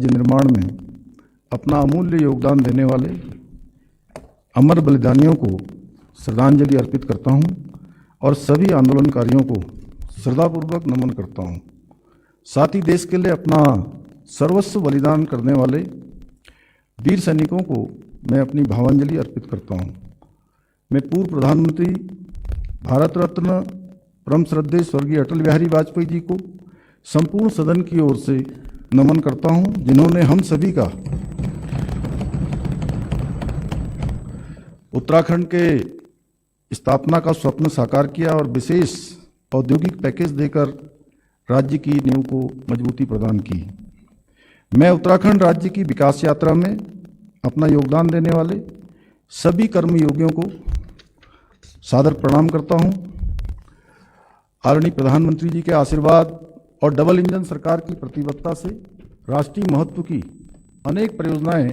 राज्य निर्माण में अपना अमूल्य योगदान देने वाले अमर बलिदानियों को श्रद्धांजलि अर्पित करता हूं और सभी आंदोलनकारियों को श्रद्धापूर्वक नमन करता हूं। साथ ही देश के लिए अपना सर्वस्व बलिदान करने वाले वीर सैनिकों को मैं अपनी भावांजलि अर्पित करता हूं। मैं पूर्व प्रधानमंत्री भारत रत्न परम श्रद्धेय स्वर्गीय अटल बिहारी वाजपेयी जी को संपूर्ण सदन की ओर से नमन करता हूं, जिन्होंने हम सभी का उत्तराखंड के स्थापना का स्वप्न साकार किया और विशेष औद्योगिक पैकेज देकर राज्य की नींव को मजबूती प्रदान की। मैं उत्तराखंड राज्य की विकास यात्रा में अपना योगदान देने वाले सभी कर्मयोगियों को सादर प्रणाम करता हूं। आदरणीय प्रधानमंत्री जी के आशीर्वाद और डबल इंजन सरकार की प्रतिबद्धता से राष्ट्रीय महत्व की अनेक परियोजनाएं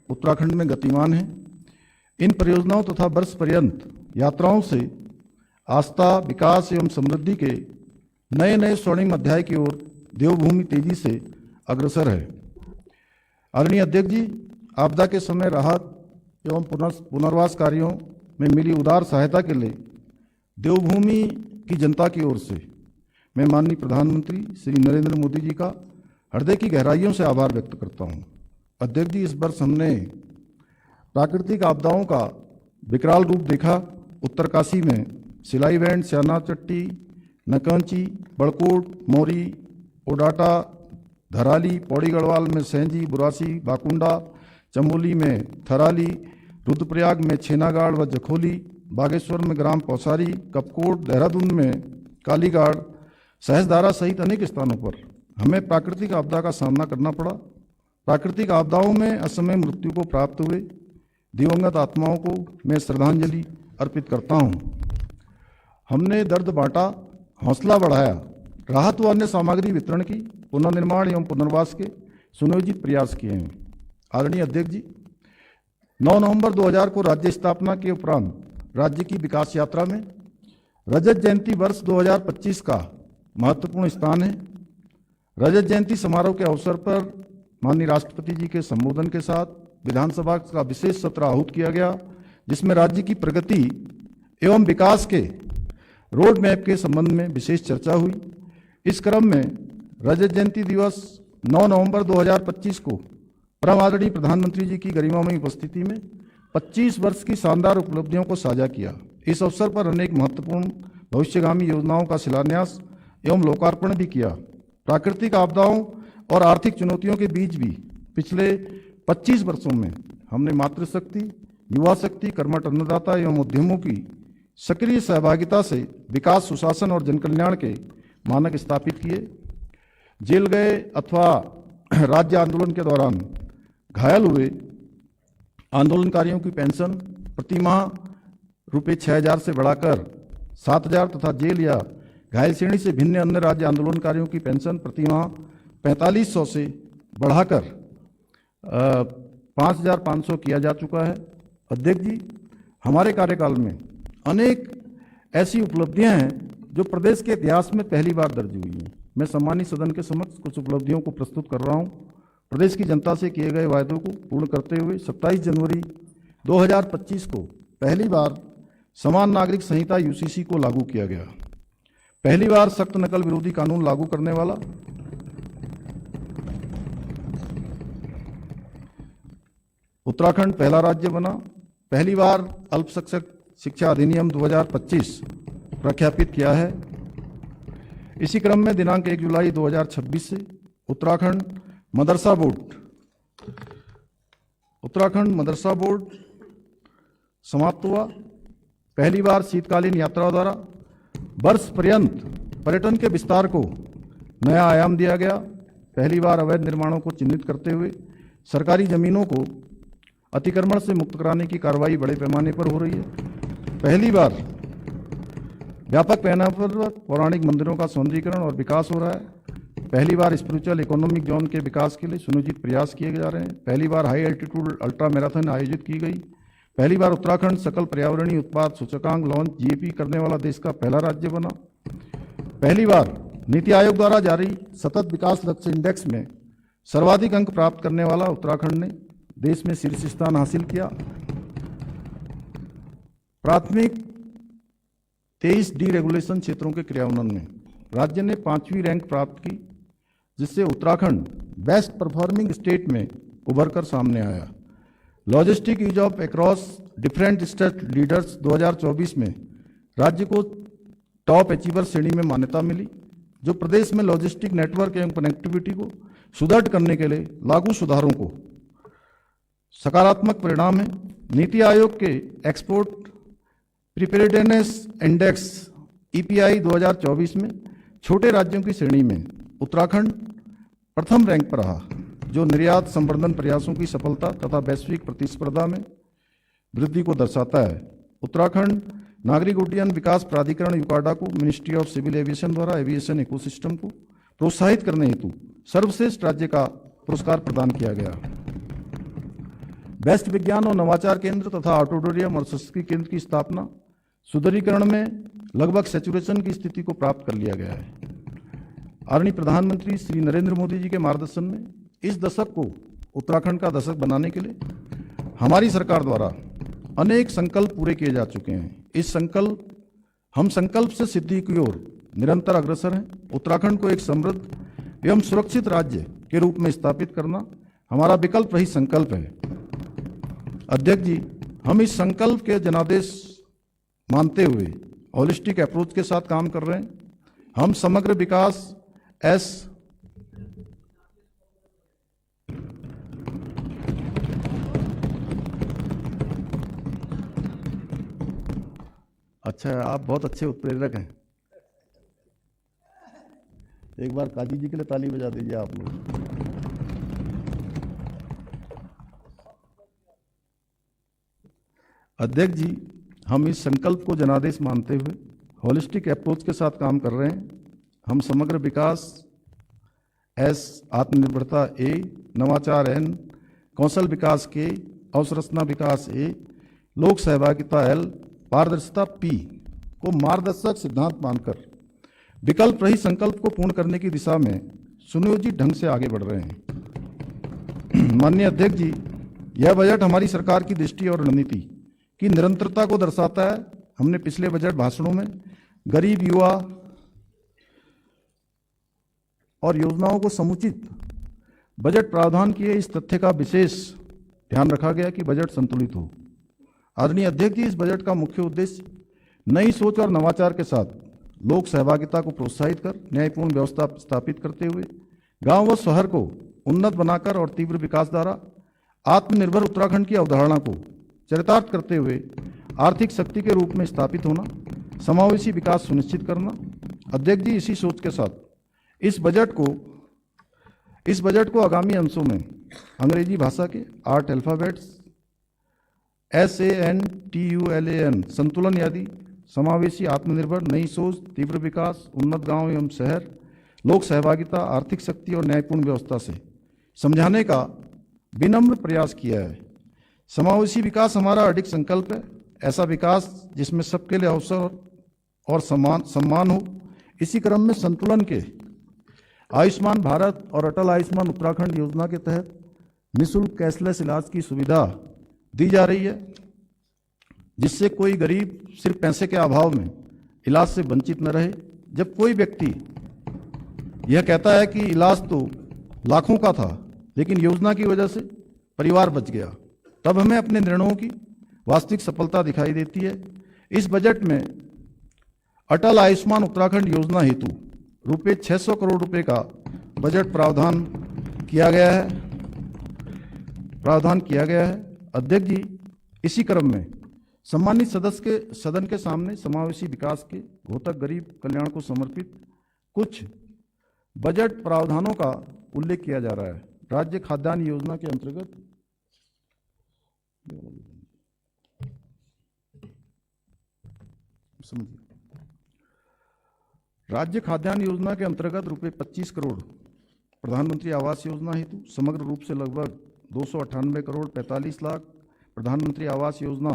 उत्तराखंड में गतिमान हैं। इन परियोजनाओं तथा वर्ष पर्यंत यात्राओं से आस्था, विकास एवं समृद्धि के नए नए स्वर्णिम अध्याय की ओर देवभूमि तेजी से अग्रसर है। आदरणीय अध्यक्ष जी, आपदा के समय राहत एवं पुनर्वास कार्यों में मिली उदार सहायता के लिए देवभूमि की जनता की ओर से मैं माननीय प्रधानमंत्री श्री नरेंद्र मोदी जी का हृदय की गहराइयों से आभार व्यक्त करता हूं। अध्यक्ष जी, इस वर्ष हमने प्राकृतिक आपदाओं का विकराल रूप देखा। उत्तरकाशी में सिलाईबैंड, स्याना चट्टी, नकंची, बड़कोट, मोरी, ओडाटा, धराली, पौड़ी गढ़वाल में सेंजी, बुरासी, बाकुंडा, चमोली में थराली, रुद्रप्रयाग में छेनागाड़ व जखोली, बागेश्वर में ग्राम पौसारी, कपकोट, देहरादून में कालीगाड़, सहसदारा सहित अनेक स्थानों पर हमें प्राकृतिक आपदा का सामना करना पड़ा। प्राकृतिक आपदाओं में असमय मृत्यु को प्राप्त हुए दिवंगत आत्माओं को मैं श्रद्धांजलि अर्पित करता हूं। हमने दर्द बांटा, हौसला बढ़ाया, राहत व अन्य सामग्री वितरण की, पुनर्निर्माण एवं पुनर्वास के सुनियोजित प्रयास किए हैं। आदरणीय अध्यक्ष जी, 9 नवंबर 2000 को राज्य स्थापना के उपरांत राज्य की विकास यात्रा में रजत जयंती वर्ष 2025 का महत्वपूर्ण स्थान है। रजत जयंती समारोह के अवसर पर माननीय राष्ट्रपति जी के संबोधन के साथ विधानसभा का विशेष सत्र आहूत किया गया, जिसमें राज्य की प्रगति एवं विकास के रोड मैप के संबंध में विशेष चर्चा हुई। इस क्रम में रजत जयंती दिवस 9 नवंबर 2025 को परम आदरणीय प्रधानमंत्री जी की गरिमामयी उपस्थिति में 25 वर्ष की शानदार उपलब्धियों को साझा किया। इस अवसर पर अनेक महत्वपूर्ण भविष्यगामी योजनाओं का शिलान्यास एवं लोकार्पण भी किया। प्राकृतिक आपदाओं और आर्थिक चुनौतियों के बीच भी पिछले 25 वर्षों में हमने मातृशक्ति, युवा शक्ति, कर्मठ अन्नदाता एवं उद्यमों की सक्रिय सहभागिता से विकास, सुशासन और जनकल्याण के मानक स्थापित किए। जेल गए अथवा राज्य आंदोलन के दौरान घायल हुए आंदोलनकारियों की पेंशन प्रतिमाह रुपये 6,000 से बढ़ाकर 7,000 तथा जेल या घायल श्रेणी से भिन्न अन्य राज्य आंदोलनकारियों की पेंशन प्रतिमाह 4,500 से बढ़ाकर 5,500 किया जा चुका है। अध्यक्ष जी, हमारे कार्यकाल में अनेक ऐसी उपलब्धियां हैं जो प्रदेश के इतिहास में पहली बार दर्ज हुई हैं। मैं सम्मानित सदन के समक्ष कुछ उपलब्धियों को प्रस्तुत कर रहा हूं। प्रदेश की जनता से किए गए वायदों को पूर्ण करते हुए 27 जनवरी 2025 को पहली बार समान नागरिक संहिता यूसीसी को लागू किया गया। पहली बार सख्त नकल विरोधी कानून लागू करने वाला उत्तराखंड पहला राज्य बना। पहली बार अल्पशिक्षक शिक्षा अधिनियम 2025 प्रख्यापित किया है। इसी क्रम में दिनांक 1 जुलाई 2026 से उत्तराखंड मदरसा बोर्ड समाप्त हुआ। पहली बार शीतकालीन यात्रा द्वारा वर्ष पर्यंत पर्यटन के विस्तार को नया आयाम दिया गया। पहली बार अवैध निर्माणों को चिन्हित करते हुए सरकारी जमीनों को अतिक्रमण से मुक्त कराने की कार्रवाई बड़े पैमाने पर हो रही है। पहली बार व्यापक पैमाने पर पौराणिक मंदिरों का सौंदर्यीकरण और विकास हो रहा है। पहली बार स्पिरिचुअल इकोनॉमिक जोन के विकास के लिए सुनियोजित प्रयास किए जा रहे हैं। पहली बार हाई एल्टीट्यूड अल्ट्रा मैराथन आयोजित की गई। पहली बार उत्तराखंड सकल पर्यावरणीय उत्पाद सूचकांक लॉन्च जीएपी करने वाला देश का पहला राज्य बना। पहली बार नीति आयोग द्वारा जारी सतत विकास लक्ष्य इंडेक्स में सर्वाधिक अंक प्राप्त करने वाला उत्तराखंड ने देश में शीर्ष स्थान हासिल किया। प्राथमिक 23 डीरेगुलेशन क्षेत्रों के क्रियान्वयन में राज्य ने 5वीं रैंक प्राप्त की, जिससे उत्तराखंड बेस्ट परफॉर्मिंग स्टेट में उभर कर सामने आया। Logistic ease of across different state leaders 2024 में राज्य को टॉप अचीवर श्रेणी में मान्यता मिली, जो प्रदेश में लॉजिस्टिक नेटवर्क एवं कनेक्टिविटी को सुदृढ़ करने के लिए लागू सुधारों को सकारात्मक परिणाम है। नीति आयोग के एक्सपोर्ट प्रिपेरेडनेस इंडेक्स EPI 2024 में छोटे राज्यों की श्रेणी में उत्तराखंड प्रथम रैंक पर रहा, जो निर्यात संवर्धन प्रयासों की सफलता तथा वैश्विक प्रतिस्पर्धा में वृद्धि को दर्शाता है। उत्तराखंड नागरिक उड्डयन विकास प्राधिकरण यूकाडा को मिनिस्ट्री ऑफ सिविल एविएशन द्वारा एविएशन इकोसिस्टम को प्रोत्साहित करने हेतु सर्वश्रेष्ठ राज्य का पुरस्कार प्रदान किया गया। बेस्ट विज्ञान और नवाचार केंद्र तथा ऑडिटोरियम और संस्कृति केंद्र की स्थापना सुदृढ़ीकरण में लगभग सैचुरेशन की स्थिति को प्राप्त कर लिया गया है। आदरणीय प्रधानमंत्री श्री नरेंद्र मोदी जी के मार्गदर्शन में इस दशक को उत्तराखंड का दशक बनाने के लिए हमारी सरकार द्वारा अनेक संकल्प पूरे किए जा चुके हैं। हम संकल्प से सिद्धि की ओर निरंतर अग्रसर हैं। उत्तराखंड को एक समृद्ध एवं सुरक्षित राज्य के रूप में स्थापित करना हमारा विकल्प रहित संकल्प है। अध्यक्ष जी, हम इस संकल्प के जनादेश मानते हुए होलिस्टिक अप्रोच के साथ काम कर रहे हैं। हम समग्र विकास अच्छा, आप बहुत अच्छे उत्प्रेरक हैं। एक बार काजी जी के लिए ताली बजा दीजिए आप लोग। अध्यक्ष जी, हम इस संकल्प को जनादेश मानते हुए होलिस्टिक अप्रोच के साथ काम कर रहे हैं। हम समग्र विकास आत्मनिर्भरता नवाचार कौशल विकास अवसंरचना विकास लोक सहभागिता पारदर्शिता को मार्गदर्शक सिद्धांत मानकर विकल्प रहित संकल्प को पूर्ण करने की दिशा में सुनियोजित ढंग से आगे बढ़ रहे हैं। माननीय अध्यक्ष जी, यह बजट हमारी सरकार की दृष्टि और रणनीति की निरंतरता को दर्शाता है। हमने पिछले बजट भाषणों में गरीब युवा और योजनाओं को समुचित बजट प्रावधान किए, इस तथ्य का विशेष ध्यान रखा गया कि बजट संतुलित हो। आदरणीय अध्यक्ष जी, इस बजट का मुख्य उद्देश्य नई सोच और नवाचार के साथ लोक सहभागिता को प्रोत्साहित कर न्यायपूर्ण व्यवस्था स्थापित करते हुए गांव व शहर को उन्नत बनाकर और तीव्र विकास द्वारा आत्मनिर्भर उत्तराखंड की अवधारणा को चरितार्थ करते हुए आर्थिक शक्ति के रूप में स्थापित होना, समावेशी विकास सुनिश्चित करना। अध्यक्ष जी, इसी सोच के साथ इस बजट को आगामी अंशों में अंग्रेजी भाषा के 8 अल्फाबेट्स SANTULAN संतुलन यादी, समावेशी, आत्मनिर्भर, नई सोच, तीव्र विकास, उन्नत गांव एवं शहर, लोक सहभागिता, आर्थिक शक्ति और न्यायपूर्ण व्यवस्था से समझाने का विनम्र प्रयास किया है। समावेशी विकास हमारा अडिग संकल्प है, ऐसा विकास जिसमें सबके लिए अवसर और सम्मान हो। इसी क्रम में संतुलन के आयुष्मान भारत और अटल आयुष्मान उत्तराखंड योजना के तहत निःशुल्क कैशलेस इलाज की सुविधा दी जा रही है, जिससे कोई गरीब सिर्फ पैसे के अभाव में इलाज से वंचित न रहे। जब कोई व्यक्ति यह कहता है कि इलाज तो लाखों का था लेकिन योजना की वजह से परिवार बच गया, तब हमें अपने निर्णयों की वास्तविक सफलता दिखाई देती है। इस बजट में अटल आयुष्मान उत्तराखंड योजना हेतु रुपये 600 करोड़ रुपए का बजट प्रावधान किया गया है। अध्यक्ष जी, इसी क्रम में सम्मानित सदन के सामने समावेशी विकास के घोतक गरीब कल्याण को समर्पित कुछ बजट प्रावधानों का उल्लेख किया जा रहा है। राज्य खाद्यान्न योजना के अंतर्गत रुपये 25 करोड़ प्रधानमंत्री आवास योजना हेतु, समग्र रूप से लगभग 298 करोड़ 45 लाख प्रधानमंत्री आवास योजना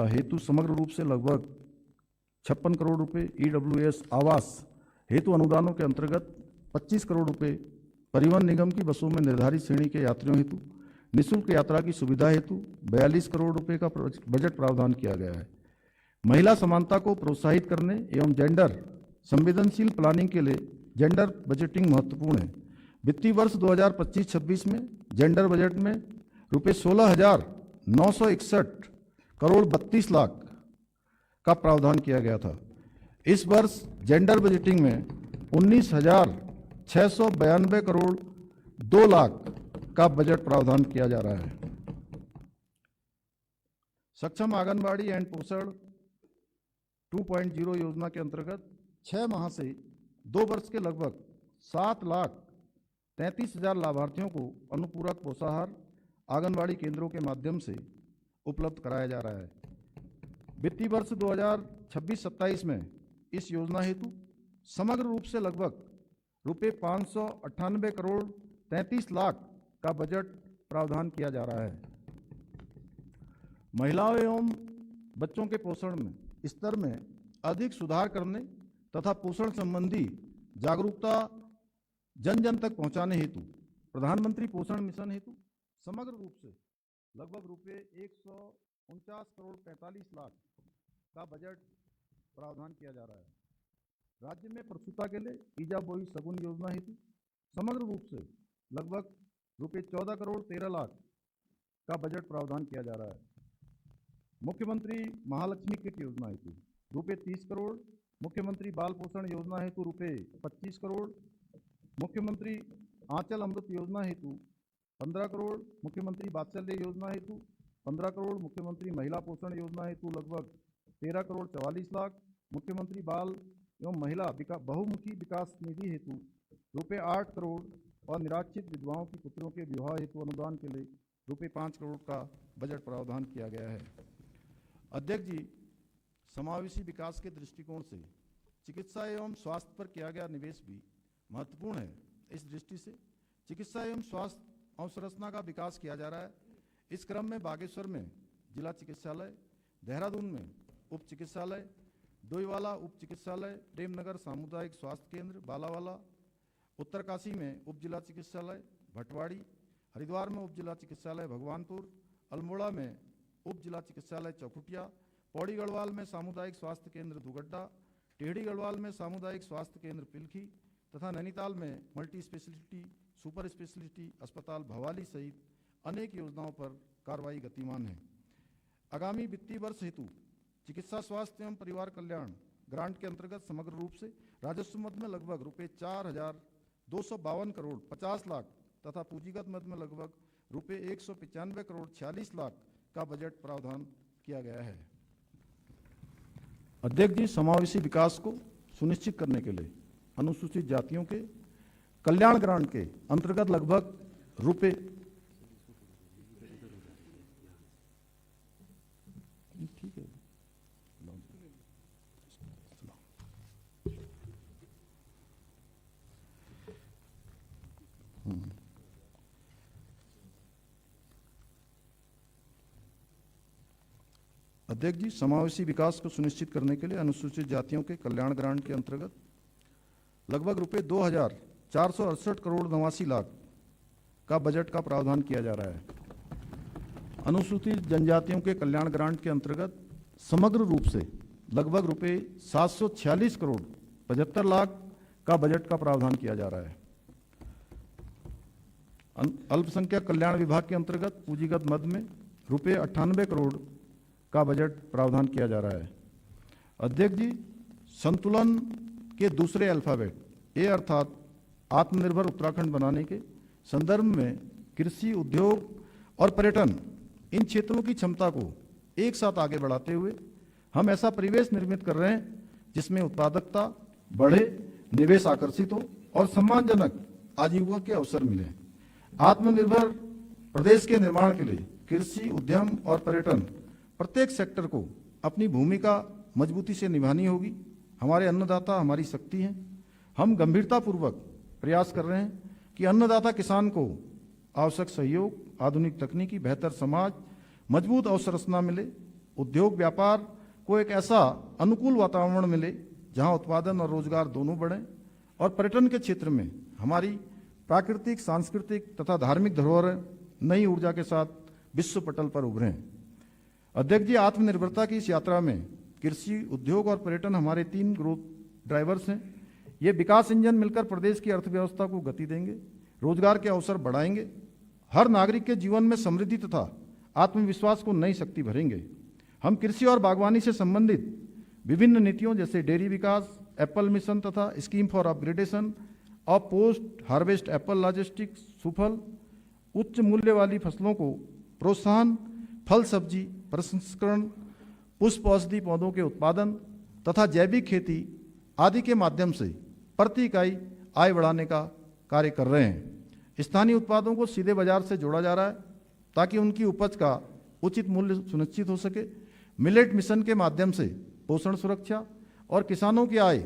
हेतु, समग्र रूप से लगभग 56 करोड़ रुपए EWS आवास हेतु अनुदानों के अंतर्गत 25 करोड़ रुपए परिवहन निगम की बसों में निर्धारित श्रेणी के यात्रियों हेतु निःशुल्क यात्रा की सुविधा हेतु 42 करोड़ रुपए का बजट प्रावधान किया गया है। महिला समानता को प्रोत्साहित करने एवं जेंडर संवेदनशील प्लानिंग के लिए जेंडर बजटिंग महत्वपूर्ण है। वित्तीय वर्ष 2025-26 में जेंडर बजट में रुपये 16,961 करोड़ 32 लाख का प्रावधान किया गया था। इस वर्ष जेंडर बजटिंग में 19,692 करोड़ 2 लाख का बजट प्रावधान किया जा रहा है। सक्षम आंगनबाड़ी एंड पोषण 2.0 योजना के अंतर्गत 6 माह से 2 वर्ष के लगभग 7,33,000 लाभार्थियों को अनुपूरक पोषाहार आंगनबाड़ी केंद्रों के माध्यम से उपलब्ध कराया जा रहा है। वित्तीय वर्ष 2026-27 में इस योजना हेतु समग्र रूप से लगभग रुपये 598 करोड़ 33 लाख का बजट प्रावधान किया जा रहा है। महिलाओं एवं बच्चों के पोषण में स्तर में अधिक सुधार करने तथा पोषण संबंधी जागरूकता जन जन तक पहुंचाने हेतु प्रधानमंत्री पोषण मिशन हेतु समग्र रूप से लगभग रुपये 149 करोड़ 45 लाख का बजट प्रावधान किया जा रहा है। राज्य में प्रसूता के लिए ईजा बोई सगुन योजना हेतु समग्र रूप से लगभग रुपये 14 करोड़ 13 लाख का बजट प्रावधान किया जा रहा है। मुख्यमंत्री महालक्ष्मी किट योजना हेतु रुपये 30 करोड़, मुख्यमंत्री बाल पोषण योजना हेतु रुपये 25 करोड़, मुख्यमंत्री आंचल अमृत योजना हेतु 15 करोड़, मुख्यमंत्री वात्सल्य योजना हेतु 15 करोड़, मुख्यमंत्री महिला पोषण योजना हेतु लगभग 13 करोड़ 44 लाख, मुख्यमंत्री बाल एवं महिला बहुमुखी विकास निधि हेतु रुपये 8 करोड़ और निराश्रित विधवाओं की पुत्रों के विवाह हेतु अनुदान के लिए रुपये 5 करोड़ का बजट प्रावधान किया गया है। अध्यक्ष जी, समावेशी विकास के दृष्टिकोण से चिकित्सा एवं स्वास्थ्य पर किया गया निवेश भी महत्वपूर्ण है। इस दृष्टि से चिकित्सा एवं स्वास्थ्य अवसंरचना का विकास किया जा रहा है। इस क्रम में बागेश्वर में जिला चिकित्सालय, देहरादून में उप चिकित्सालय, डोईवाला उप चिकित्सालय, प्रेमनगर सामुदायिक स्वास्थ्य केंद्र बालावाला, उत्तरकाशी में उप जिला चिकित्सालय भटवाड़ी, हरिद्वार में उप जिला चिकित्सालय भगवानपुर, अल्मोड़ा में उप जिला चिकित्सालय चौखुटिया, पौड़ी गढ़वाल में सामुदायिक स्वास्थ्य केंद्र दुगड्डा, टेहड़ी गढ़वाल में सामुदायिक स्वास्थ्य केंद्र पिलखी तथा नैनीताल में मल्टी स्पेशलिटी सुपर स्पेशलिटी अस्पताल भवाली सहित अनेक योजनाओं पर कार्रवाई गतिमान है। आगामी वित्तीय वर्ष हेतु चिकित्सा स्वास्थ्य एवं परिवार कल्याण ग्रांट के अंतर्गत समग्र रूप से राजस्व मद में लगभग रुपये 4,252 करोड़ 50 लाख तथा पूंजीगत मद में लगभग रुपये 195 करोड़ 46 लाख का बजट प्रावधान किया गया है। अध्यक्ष जी, समावेशी विकास को सुनिश्चित करने के लिए अनुसूचित जातियों के कल्याण ग्रांट के अंतर्गत लगभग रुपये ठीक है अध्यक्ष जी, समावेशी विकास को सुनिश्चित करने के लिए अनुसूचित जातियों के कल्याण ग्रांट के अंतर्गत लगभग रुपये 2,468 करोड़ 89 लाख का बजट का प्रावधान किया जा रहा है। अनुसूचित जनजातियों के कल्याण ग्रांट के अंतर्गत समग्र रूप से लगभग रुपये 746 करोड़ 75 लाख का बजट का प्रावधान किया जा रहा है। अल्पसंख्यक कल्याण विभाग के अंतर्गत पूंजीगत मद में रुपये 98 करोड़ का बजट प्रावधान किया जा रहा है। अध्यक्ष जी, संतुलन के दूसरे अल्फाबेट ए अर्थात आत्मनिर्भर उत्तराखंड बनाने के संदर्भ में कृषि, उद्योग और पर्यटन इन क्षेत्रों की क्षमता को एक साथ आगे बढ़ाते हुए हम ऐसा परिवेश निर्मित कर रहे हैं जिसमें उत्पादकता बढ़े, निवेश आकर्षित हो और सम्मानजनक आजीविका के अवसर मिले। आत्मनिर्भर प्रदेश के निर्माण के लिए कृषि, उद्यम और पर्यटन प्रत्येक सेक्टर को अपनी भूमिका मजबूती से निभानी होगी। हमारे अन्नदाता हमारी शक्ति हैं। हम गंभीरतापूर्वक प्रयास कर रहे हैं कि अन्नदाता किसान को आवश्यक सहयोग, आधुनिक तकनीकी, बेहतर समाज, मजबूत अवसंरचना मिले, उद्योग व्यापार को एक ऐसा अनुकूल वातावरण मिले जहां उत्पादन और रोजगार दोनों बढ़ें और पर्यटन के क्षेत्र में हमारी प्राकृतिक, सांस्कृतिक तथा धार्मिक धरोहर नई ऊर्जा के साथ विश्व पटल पर उभरें। अध्यक्ष जी, आत्मनिर्भरता की इस यात्रा में कृषि, उद्योग और पर्यटन हमारे 3 ग्रोथ ड्राइवर्स हैं। ये विकास इंजन मिलकर प्रदेश की अर्थव्यवस्था को गति देंगे, रोजगार के अवसर बढ़ाएंगे, हर नागरिक के जीवन में समृद्धि तथा आत्मविश्वास को नई शक्ति भरेंगे। हम कृषि और बागवानी से संबंधित विभिन्न नीतियों जैसे डेयरी विकास, एप्पल मिशन तथा scheme for upgradation of post harvest Apple logistics, सुफल, उच्च मूल्य वाली फसलों को प्रोत्साहन, फल सब्जी प्रसंस्करण, पुष्प औषधि पौधों के उत्पादन तथा जैविक खेती आदि के माध्यम से प्रति इकाई आय बढ़ाने का कार्य कर रहे हैं। स्थानीय उत्पादों को सीधे बाजार से जोड़ा जा रहा है ताकि उनकी उपज का उचित मूल्य सुनिश्चित हो सके। मिलेट मिशन के माध्यम से पोषण सुरक्षा और किसानों की आय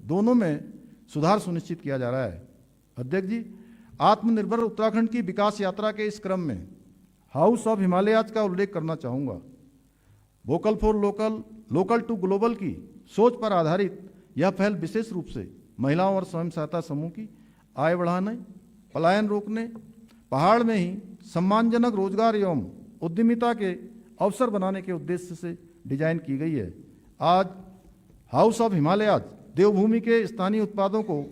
दोनों में सुधार सुनिश्चित किया जा रहा है। अध्यक्ष जी, आत्मनिर्भर उत्तराखंड की विकास यात्रा के इस क्रम में हाउस ऑफ हिमालयाज का उल्लेख करना चाहूँगा। Vocal for local, local to global की सोच पर आधारित यह पहल विशेष रूप से महिलाओं और स्वयं सहायता समूह की आय बढ़ाने, पलायन रोकने, पहाड़ में ही सम्मानजनक रोजगार एवं उद्यमिता के अवसर बनाने के उद्देश्य से डिजाइन की गई है। आज हाउस ऑफ हिमालयाज देवभूमि के स्थानीय उत्पादों को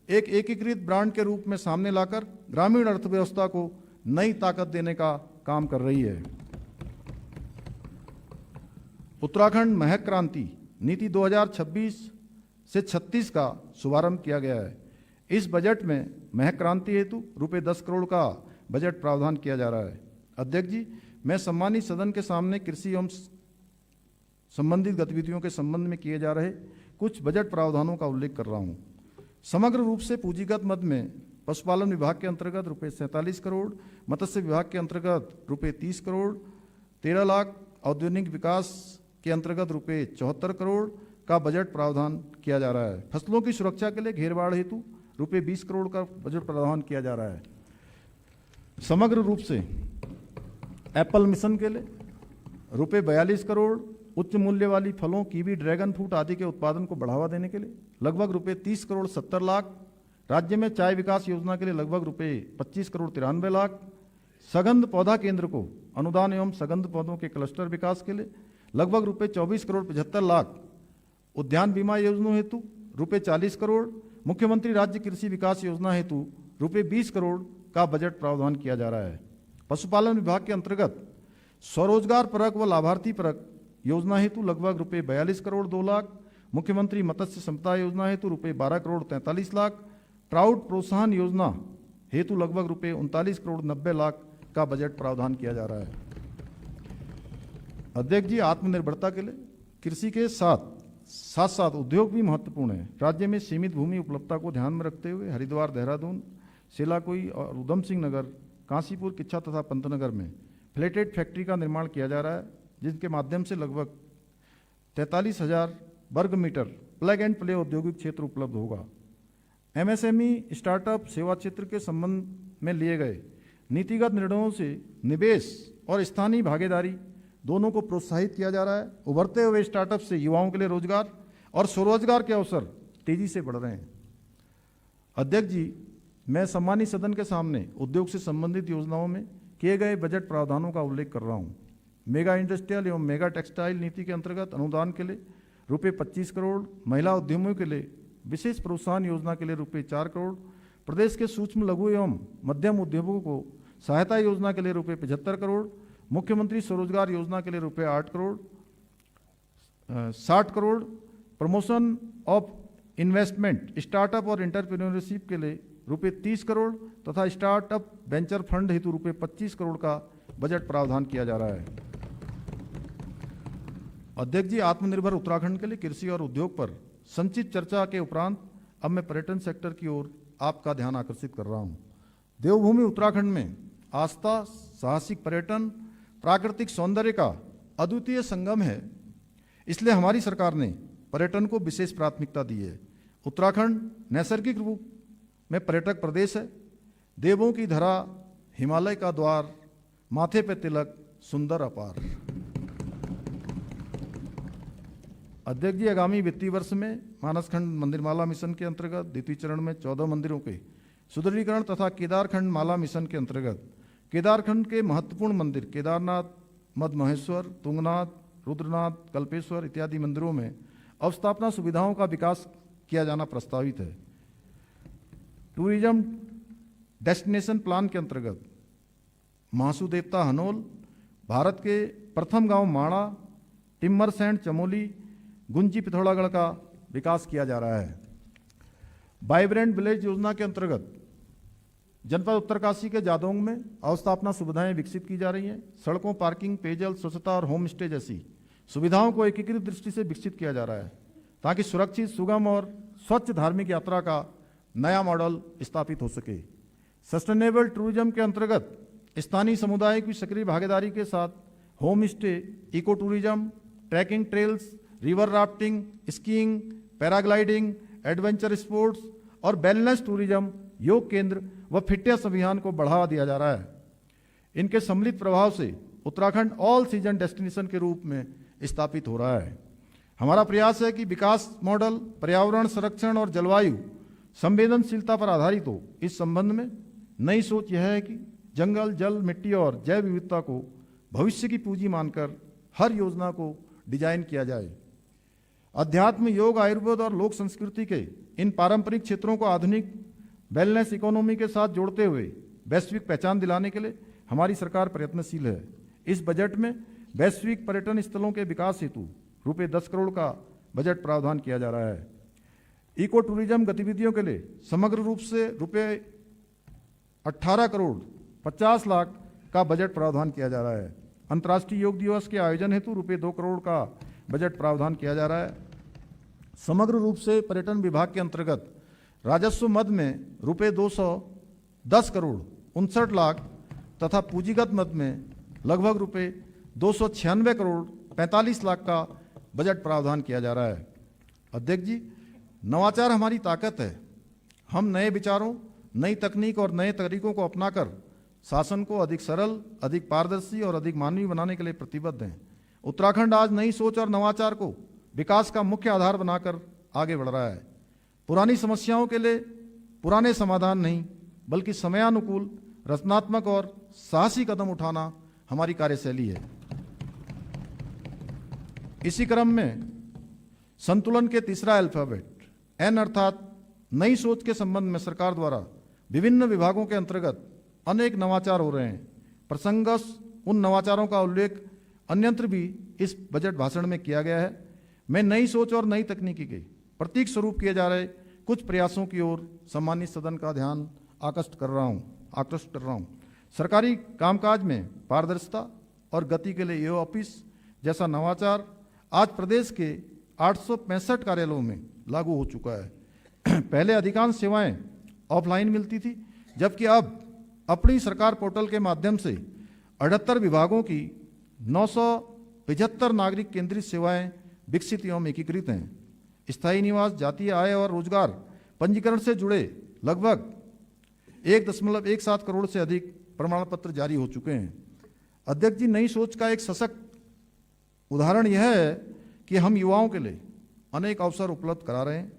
एक एकीकृत ब्रांड के रूप में सामने लाकर ग्रामीण अर्थव्यवस्था को नई ताकत देने का काम कर रही है। उत्तराखंड महक क्रांति नीति 2026 से 36 का शुभारंभ किया गया है। इस बजट में महक क्रांति हेतु रुपये 10 करोड़ का बजट प्रावधान किया जा रहा है। अध्यक्ष जी, मैं सम्मानित सदन के सामने कृषि एवं संबंधित गतिविधियों के संबंध में किए जा रहे कुछ बजट प्रावधानों का उल्लेख कर रहा हूँ। समग्र रूप से पूंजीगत मद में पशुपालन विभाग के अंतर्गत रुपये 47 करोड़, मत्स्य विभाग के अंतर्गत रुपये 30 करोड़, 13 लाख, औद्योगिक विकास के अंतर्गत रुपये 74 करोड़ का बजट प्रावधान किया जा रहा है। फसलों की सुरक्षा के लिए घेरबाड़ हेतु रुपये 20 करोड़ का बजट प्रावधान किया जा रहा है। समग्र रूप से एप्पल मिशन के लिए रुपये 42 करोड़, उच्च मूल्य वाली फलों, कीवी, ड्रैगन फ्रूट आदि के उत्पादन को बढ़ावा देने के लिए लगभग रुपये 30 करोड़ 70 लाख, राज्य में चाय विकास योजना के लिए लगभग रुपये 25 करोड़ 93 लाख, सगंध पौधा केंद्र को अनुदान एवं सगंध पौधों के क्लस्टर विकास के लिए लगभग रुपये 24 करोड़ 75 लाख, उद्यान बीमा योजना हेतु रुपये 40 करोड़, मुख्यमंत्री राज्य कृषि विकास योजना हेतु रुपये 20 करोड़ का बजट प्रावधान किया जा रहा है। पशुपालन विभाग के अंतर्गत स्वरोजगार परक व लाभार्थी परक योजना हेतु लगभग रुपये 42 करोड़ 2 लाख, मुख्यमंत्री मत्स्य संपदा योजना हेतु रुपये 12 करोड़ 43 लाख, ट्राउट प्रोत्साहन योजना हेतु लगभग रुपये 39 करोड़ 90 लाख का बजट प्रावधान किया जा रहा है। अध्यक्ष जी, आत्मनिर्भरता के लिए कृषि के साथ साथ उद्योग भी महत्वपूर्ण है। राज्य में सीमित भूमि उपलब्धता को ध्यान में रखते हुए हरिद्वार, देहरादून, सेलाकुई और उधम सिंह नगर, काशीपुर, किच्छा तथा पंतनगर में फ्लेटेड फैक्ट्री का निर्माण किया जा रहा है, जिसके माध्यम से लगभग 43,000 वर्ग मीटर प्लग एंड प्ले औद्योगिक क्षेत्र उपलब्ध होगा। एमएसएमई, स्टार्टअप, सेवा क्षेत्र के संबंध में लिए गए नीतिगत निर्णयों से निवेश और स्थानीय भागीदारी दोनों को प्रोत्साहित किया जा रहा है। उभरते हुए स्टार्टअप से युवाओं के लिए रोजगार और स्वरोजगार के अवसर तेजी से बढ़ रहे हैं। अध्यक्ष जी, मैं सम्मानित सदन के सामने उद्योग से संबंधित योजनाओं में किए गए बजट प्रावधानों का उल्लेख कर रहा हूँ। मेगा इंडस्ट्रियल एवं मेगा टेक्सटाइल नीति के अंतर्गत अनुदान के लिए रुपये 25 करोड़, महिला उद्यमियों के लिए विशेष प्रोत्साहन योजना के लिए रुपये 4 करोड़, प्रदेश के सूक्ष्म लघु एवं मध्यम उद्योगों को सहायता योजना के लिए रुपये 75 करोड़, मुख्यमंत्री स्वरोजगार योजना के लिए रुपये 8 crore 60 crore, promotion of investment, startup और एंटरप्रेन्योरशिप के लिए रुपये 30 करोड़ तथा स्टार्टअप वेंचर फंड हेतु रुपये 25 करोड़ का बजट प्रावधान किया जा रहा है। अध्यक्ष जी, आत्मनिर्भर उत्तराखंड के लिए कृषि और उद्योग पर संक्षिप्त चर्चा के उपरांत अब मैं पर्यटन सेक्टर की ओर आपका ध्यान आकर्षित कर रहा हूं। देवभूमि उत्तराखंड में आस्था, साहसिक पर्यटन, प्राकृतिक सौंदर्य का अद्वितीय संगम है, इसलिए हमारी सरकार ने पर्यटन को विशेष प्राथमिकता दी है। उत्तराखंड नैसर्गिक रूप में पर्यटक प्रदेश है। देवों की धरा, हिमालय का द्वार, माथे पे तिलक, सुंदर अपार। अध्यक्ष जी, आगामी वित्तीय वर्ष में मानसखंड मंदिरमाला मिशन के अंतर्गत द्वितीय चरण में 14 मंदिरों के सुदृढ़ीकरण तथा केदारखंड माला मिशन के अंतर्गत केदारखंड के महत्वपूर्ण मंदिर केदारनाथ, मद महेश्वर, तुंगनाथ, रुद्रनाथ, कल्पेश्वर इत्यादि मंदिरों में अवस्थापना सुविधाओं का विकास किया जाना प्रस्तावित है। टूरिज्म डेस्टिनेशन प्लान के अंतर्गत महासू देवता हनोल, भारत के प्रथम गांव माणा, टिम्मरसैंड चमोली, गुंजी पिथौरागढ़ का विकास किया जा रहा है। वाइब्रेंट विलेज योजना के अंतर्गत जनपद उत्तरकाशी के जादोंग में अवस्थापना सुविधाएं विकसित की जा रही हैं। सड़कों, पार्किंग, पेयजल, स्वच्छता और होम स्टे जैसी सुविधाओं को एकीकृत दृष्टि से विकसित किया जा रहा है ताकि सुरक्षित, सुगम और स्वच्छ धार्मिक यात्रा का नया मॉडल स्थापित हो सके। सस्टेनेबल टूरिज्म के अंतर्गत स्थानीय समुदाय की सक्रिय भागीदारी के साथ home stay, eco tourism, trekking trails, river rafting, skiing, paragliding, adventure sports और वेलनेस टूरिज्म, योग केंद्र व फिटनेस अभियान को बढ़ावा दिया जा रहा है। इनके सम्मिलित प्रभाव से उत्तराखंड ऑल सीजन डेस्टिनेशन के रूप में स्थापित हो रहा है। हमारा प्रयास है कि विकास मॉडल पर्यावरण संरक्षण और जलवायु संवेदनशीलता पर आधारित हो। इस संबंध में नई सोच यह है कि जंगल, जल, मिट्टी और जैव विविधता को भविष्य की पूंजी मानकर हर योजना को डिजाइन किया जाए। अध्यात्म, योग, आयुर्वेद और लोक संस्कृति के इन पारंपरिक क्षेत्रों को आधुनिक वेलनेस इकोनॉमी के साथ जोड़ते हुए वैश्विक पहचान दिलाने के लिए हमारी सरकार प्रयत्नशील है। इस बजट में वैश्विक पर्यटन स्थलों के विकास हेतु रुपये 10 करोड़ का बजट प्रावधान किया जा रहा है। इको टूरिज्म गतिविधियों के लिए समग्र रूप से रुपये 18 करोड़ 50 लाख का बजट प्रावधान किया जा रहा है। अंतर्राष्ट्रीय योग दिवस के आयोजन हेतु रुपये 2 करोड़ का बजट प्रावधान किया जा रहा है। समग्र रूप से पर्यटन विभाग के अंतर्गत राजस्व मद में रुपये 210 करोड़ 59 लाख तथा पूंजीगत मद में लगभग रुपये 296 करोड़ 45 लाख का बजट प्रावधान किया जा रहा है। अध्यक्ष जी, नवाचार हमारी ताकत है। हम नए विचारों, नई तकनीक और नए तरीकों को अपनाकर शासन को अधिक सरल, अधिक पारदर्शी और अधिक मानवीय बनाने के लिए प्रतिबद्ध हैं। उत्तराखंड आज नई सोच और नवाचार को विकास का मुख्य आधार बनाकर आगे बढ़ रहा है। पुरानी समस्याओं के लिए पुराने समाधान नहीं, बल्कि समयानुकूल, रचनात्मक और साहसी कदम उठाना हमारी कार्यशैली है। इसी क्रम में संतुलन के तीसरा अल्फाबेट एन अर्थात नई सोच के संबंध में सरकार द्वारा विभिन्न विभागों के अंतर्गत अनेक नवाचार हो रहे हैं। प्रसंगस उन नवाचारों का उल्लेख अन्यत्र भी इस बजट भाषण में किया गया है। मैं नई सोच और नई तकनीकी के प्रतीक स्वरूप किए जा रहे कुछ प्रयासों की ओर सम्मानित सदन का ध्यान आकृष्ट कर रहा हूँ। सरकारी कामकाज में पारदर्शिता और गति के लिए ईओ ऑफिस जैसा नवाचार आज प्रदेश के 865 कार्यालयों में लागू हो चुका है। पहले अधिकांश सेवाएं ऑफलाइन मिलती थी, जबकि अब अपनी सरकार पोर्टल के माध्यम से 78 विभागों की 975 नागरिक केंद्रित सेवाएं विकसित एवं एकीकृत हैं। स्थायी निवास, जातीय आय और रोजगार पंजीकरण से जुड़े लगभग 1.17 करोड़ से अधिक प्रमाण पत्र जारी हो चुके हैं। अध्यक्ष जी, नई सोच का एक सशक्त उदाहरण यह है कि हम युवाओं के लिए अनेक अवसर उपलब्ध करा रहे हैं।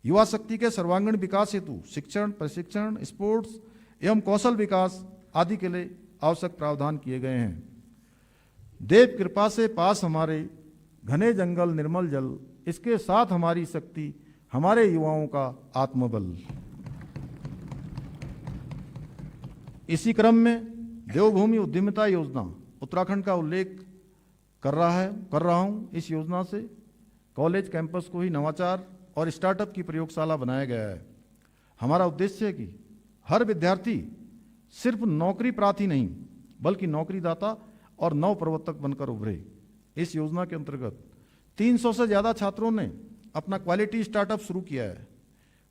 युवा शक्ति के सर्वांगीण विकास हेतु शिक्षण, प्रशिक्षण, स्पोर्ट्स एवं कौशल विकास आदि के लिए आवश्यक प्रावधान किए गए हैं। देव कृपा से पास हमारे घने जंगल, निर्मल जल, इसके साथ हमारी शक्ति, हमारे युवाओं का आत्मबल। इसी क्रम में देवभूमि उद्यमिता योजना उत्तराखंड का उल्लेख कर रहा हूं। इस योजना से कॉलेज कैंपस को ही नवाचार और स्टार्टअप की प्रयोगशाला बनाया गया है। हमारा उद्देश्य है कि हर विद्यार्थी सिर्फ नौकरी प्रार्थी नहीं, बल्कि नौकरीदाता और नव प्रवर्तक बनकर उभरे। इस योजना के अंतर्गत 300 से ज़्यादा छात्रों ने अपना क्वालिटी स्टार्टअप शुरू किया है।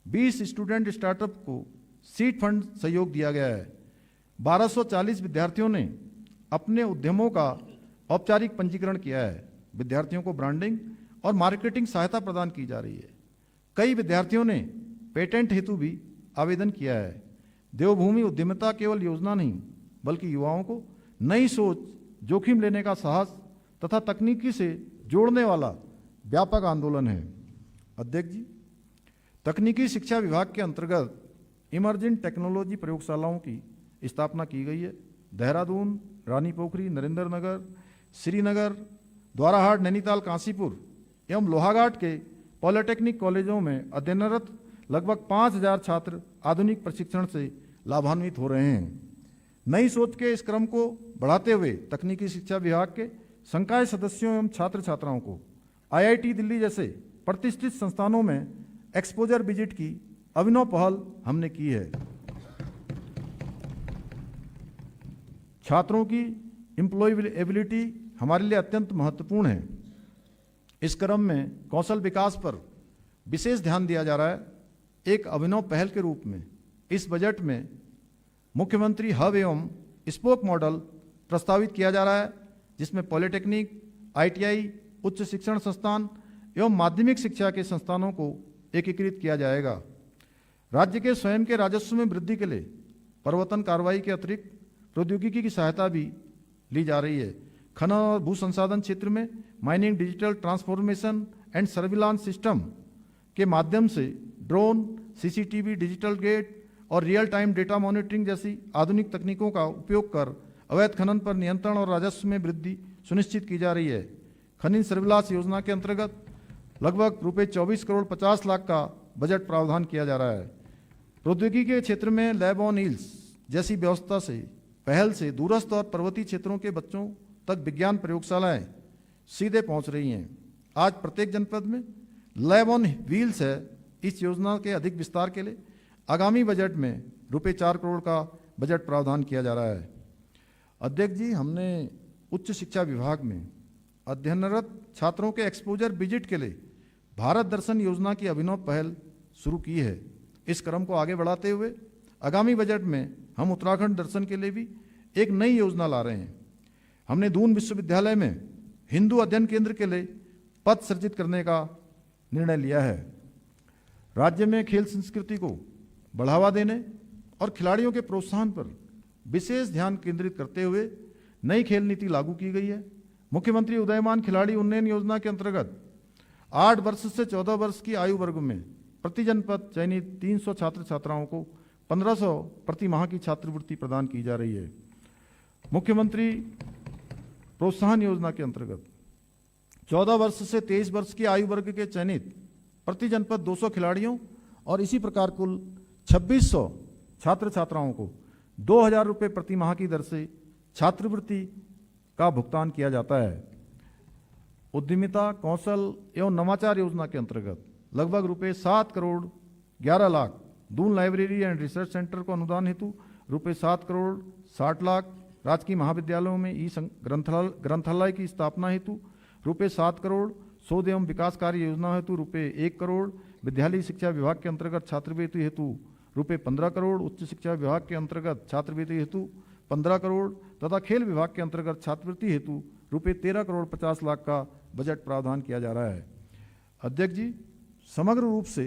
20 स्टूडेंट स्टार्टअप को सीड फंड सहयोग दिया गया है। 1240 विद्यार्थियों ने अपने उद्यमों का औपचारिक पंजीकरण किया है। विद्यार्थियों को ब्रांडिंग और मार्केटिंग सहायता प्रदान की जा रही है। कई विद्यार्थियों ने पेटेंट हेतु भी आवेदन किया है। देवभूमि उद्यमिता केवल योजना नहीं, बल्कि युवाओं को नई सोच, जोखिम लेने का साहस तथा तकनीकी से जोड़ने वाला व्यापक आंदोलन है। अध्यक्ष जी, तकनीकी शिक्षा विभाग के अंतर्गत इमर्जिंग टेक्नोलॉजी प्रयोगशालाओं की स्थापना की गई है। देहरादून, रानी पोखरी, नरेंद्र नगर, श्रीनगर, द्वाराहाट, नैनीताल, काशीपुर एवं लोहाघाट के पॉलिटेक्निक कॉलेजों में अध्ययनरत लगभग 5,000 छात्र आधुनिक प्रशिक्षण से लाभान्वित हो रहे हैं। नई सोच के इस क्रम को बढ़ाते हुए तकनीकी शिक्षा विभाग के संकाय सदस्यों एवं छात्र छात्राओं को IIT दिल्ली जैसे प्रतिष्ठित संस्थानों में एक्सपोजर विजिट की अभिनव पहल हमने की है। छात्रों की एम्प्लॉयबिलिटी हमारे लिए अत्यंत महत्वपूर्ण है। इस क्रम में कौशल विकास पर विशेष ध्यान दिया जा रहा है। एक अभिनव पहल के रूप में इस बजट में मुख्यमंत्री हब एवं स्पोक मॉडल प्रस्तावित किया जा रहा है, जिसमें पॉलिटेक्निक, ITI, उच्च शिक्षण संस्थान एवं माध्यमिक शिक्षा के संस्थानों को एकीकृत किया जाएगा। राज्य के स्वयं के राजस्व में वृद्धि के लिए प्रवर्तन कार्रवाई के अतिरिक्त प्रौद्योगिकी की सहायता भी ली जा रही है। खनन और भू संसाधन क्षेत्र में mining digital transformation and surveillance system के माध्यम से ड्रोन, CCTV, डिजिटल गेट और रियल टाइम डेटा मॉनिटरिंग जैसी आधुनिक तकनीकों का उपयोग कर अवैध खनन पर नियंत्रण और राजस्व में वृद्धि सुनिश्चित की जा रही है। खनन सर्विलांस योजना के अंतर्गत लगभग रुपये 24 करोड़ 50 लाख का बजट प्रावधान किया जा रहा है। प्रौद्योगिकी के क्षेत्र में लैब ऑन व्हील्स जैसी व्यवस्था से पहल से दूरस्थ और पर्वतीय क्षेत्रों के बच्चों तक विज्ञान प्रयोगशालाएं सीधे पहुंच रही हैं। आज प्रत्येक जनपद में लैब ऑन व्हील्स है। इस योजना के अधिक विस्तार के लिए आगामी बजट में रुपये 4 करोड़ का बजट प्रावधान किया जा रहा है। अध्यक्ष जी, हमने उच्च शिक्षा विभाग में अध्ययनरत छात्रों के एक्सपोजर विजिट के लिए भारत दर्शन योजना की अभिनव पहल शुरू की है। इस क्रम को आगे बढ़ाते हुए आगामी बजट में हम उत्तराखंड दर्शन के लिए भी एक नई योजना ला रहे हैं। हमने दून विश्वविद्यालय में हिंदू अध्ययन केंद्र के लिए पद सृजित करने का निर्णय लिया है। राज्य में खेल संस्कृति को बढ़ावा देने और खिलाड़ियों के प्रोत्साहन पर विशेष ध्यान केंद्रित करते हुए नई खेल नीति लागू की गई है। मुख्यमंत्री उदयमान खिलाड़ी उन्नयन योजना के अंतर्गत 8 वर्ष से 14 वर्ष की आयु वर्ग में प्रति जनपद चयनित 300 छात्र छात्राओं को 1500 प्रति माह की छात्रवृत्ति प्रदान की जा रही है। मुख्यमंत्री प्रोत्साहन योजना के अंतर्गत 14 वर्ष से 23 वर्ष की आयु वर्ग के चयनित प्रति जनपद 200 खिलाड़ियों और इसी प्रकार कुल 2600 छात्र छात्राओं को 2,000 रुपये प्रति माह की दर से छात्रवृत्ति का भुगतान किया जाता है। उद्यमिता, कौशल एवं नवाचार योजना के अंतर्गत लगभग रुपये 7 crore 11 lakh Doon library and research centre को अनुदान हेतु रुपये 7 करोड़ 60 लाख, राजकीय महाविद्यालयों में ग्रंथालय की स्थापना हेतु रुपये 7 करोड़, शोध एवं विकास कार्य योजना हेतु रुपये 1 करोड़, विद्यालय शिक्षा विभाग के अंतर्गत छात्रवृत्ति हेतु रुपये 15 करोड़, उच्च शिक्षा विभाग के अंतर्गत छात्रवृत्ति हेतु 15 करोड़ तथा खेल विभाग के अंतर्गत छात्रवृत्ति हेतु रुपये 13 करोड़ 50 लाख का बजट प्रावधान किया जा रहा है। अध्यक्ष जी, समग्र रूप से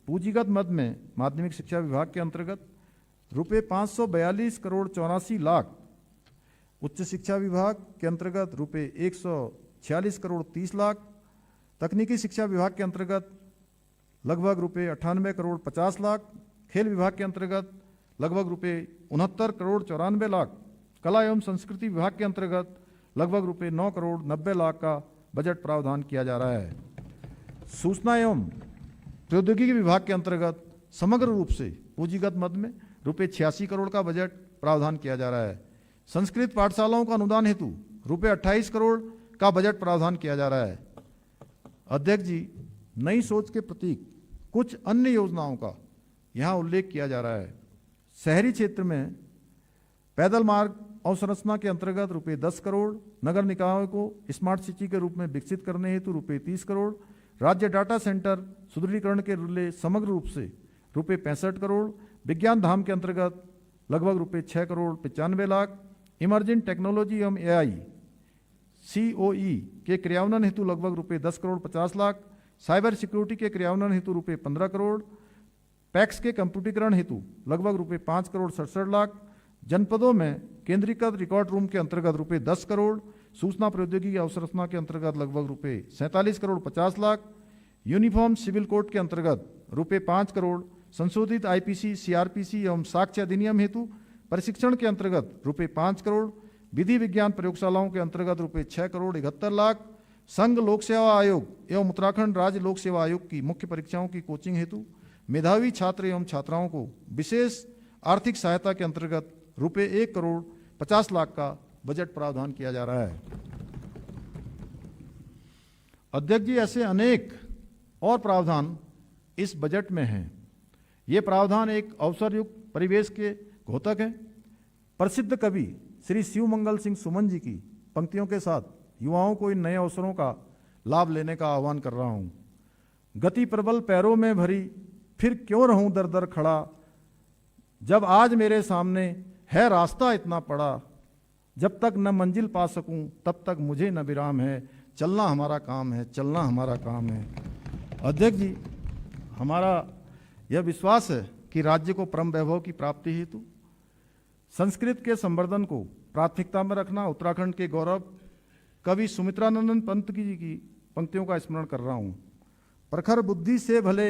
पूंजीगत मद में माध्यमिक शिक्षा विभाग के अंतर्गत रुपये 542 करोड़ 84 लाख, उच्च शिक्षा विभाग के अंतर्गत रुपये 146 करोड़ 30 लाख, तकनीकी शिक्षा विभाग के अंतर्गत लगभग रुपये 98 करोड़ 50 लाख, खेल विभाग के अंतर्गत लगभग रुपये 69 करोड़ 94 लाख, कला एवं संस्कृति विभाग के अंतर्गत लगभग रुपये 9 करोड़ 90 लाख का बजट प्रावधान किया जा रहा है। सूचना एवं प्रौद्योगिकी विभाग के अंतर्गत समग्र रूप से पूंजीगत मद में रुपये 86 करोड़ का बजट प्रावधान किया जा रहा है। संस्कृत पाठशालाओं का अनुदान हेतु रुपये 28 करोड़ का बजट प्रावधान किया जा रहा है। अध्यक्ष जी, नई सोच के प्रतीक कुछ अन्य योजनाओं का यहाँ उल्लेख किया जा रहा है। शहरी क्षेत्र में पैदल मार्ग अवसंरचना के अंतर्गत रुपये 10 करोड़, नगर निकायों को स्मार्ट सिटी के रूप में विकसित करने हेतु रुपये 30 करोड़, राज्य डाटा सेंटर सुदृढ़ीकरण के लिए समग्र रूप से रुपये 65 करोड़, विज्ञान धाम के अंतर्गत लगभग रुपये 6 करोड़ 95 लाख, इमर्जिंग टेक्नोलॉजी एवं AI COE के क्रियान्वयन हेतु लगभग रुपये 10 करोड़ 50 लाख, साइबर सिक्योरिटी के क्रियान्वयन हेतु रुपये 15 करोड़, पैक्स के कंप्यूटरीकरण हेतु लगभग रुपये 5 करोड़ 67 लाख, जनपदों में केंद्रीकृत रिकॉर्ड रूम के अंतर्गत रुपये 10 करोड़, सूचना प्रौद्योगिकी अवसंरचना के अंतर्गत लगभग रुपये 47 crore 50 lakh, uniform civil code के अंतर्गत रुपये 5 करोड़ संशोधित आईपीसी, सीआरपीसी एवं साक्ष्य अधिनियम हेतु प्रशिक्षण के अंतर्गत रुपये 5 करोड़, विधि विज्ञान प्रयोगशालाओं के अंतर्गत रुपये 6 करोड़ 71 लाख, संघ लोक सेवा आयोग एवं उत्तराखंड राज्य लोक सेवा आयोग की मुख्य परीक्षाओं की कोचिंग हेतु मेधावी छात्र एवं छात्राओं को विशेष आर्थिक सहायता के अंतर्गत रुपये 1 करोड़ 50 लाख का बजट प्रावधान किया जा रहा है। अध्यक्ष जी, ऐसे अनेक और प्रावधान इस बजट में हैं। ये प्रावधान एक अवसरयुक्त परिवेश के घोतक हैं। प्रसिद्ध कवि श्री शिवमंगल सिंह सुमन जी की पंक्तियों के साथ युवाओं को इन नए अवसरों का लाभ लेने का आह्वान कर रहा हूं। गति प्रबल पैरों में भरी, फिर क्यों रहूं दर दर खड़ा, जब आज मेरे सामने है रास्ता इतना पड़ा, जब तक न मंजिल पा सकूं तब तक मुझे न विराम है, चलना हमारा काम है, चलना हमारा काम है। अध्यक्ष जी, हमारा यह विश्वास है कि राज्य को परम वैभव की प्राप्ति हेतु संस्कृत के संवर्धन को प्राथमिकता में रखना, उत्तराखंड के गौरव कवि सुमित्रानंदन पंत जी की पंक्तियों का स्मरण कर रहा हूं। प्रखर बुद्धि से भले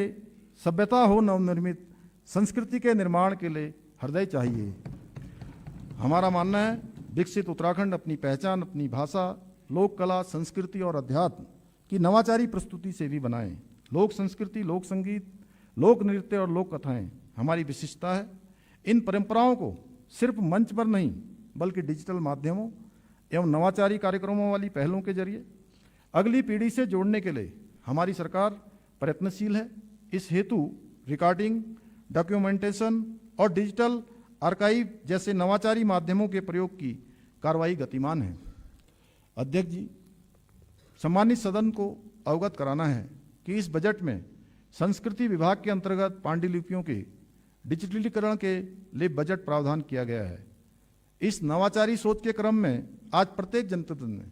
सभ्यता हो नवनिर्मित, संस्कृति के निर्माण के लिए हृदय चाहिए। हमारा मानना है विकसित उत्तराखंड अपनी पहचान, अपनी भाषा, लोक कला, संस्कृति और अध्यात्म की नवाचारी प्रस्तुति से भी बनाएं। लोक संस्कृति, लोक संगीत, लोक नृत्य और लोक कथाएं हमारी विशिष्टता है। इन परंपराओं को सिर्फ मंच पर नहीं बल्कि डिजिटल माध्यमों एवं नवाचारी कार्यक्रमों वाली पहलों के जरिए अगली पीढ़ी से जोड़ने के लिए हमारी सरकार प्रयत्नशील है। इस हेतु रिकॉर्डिंग, डॉक्यूमेंटेशन और डिजिटल आर्काइव जैसे नवाचारी माध्यमों के प्रयोग की कार्रवाई गतिमान है। अध्यक्ष जी, सम्मानित सदन को अवगत कराना है कि इस बजट में संस्कृति विभाग के अंतर्गत पांडुलिपियों के डिजिटलीकरण के लिए बजट प्रावधान किया गया है। इस नवाचारी सोच के क्रम में आज प्रत्येक जनपद में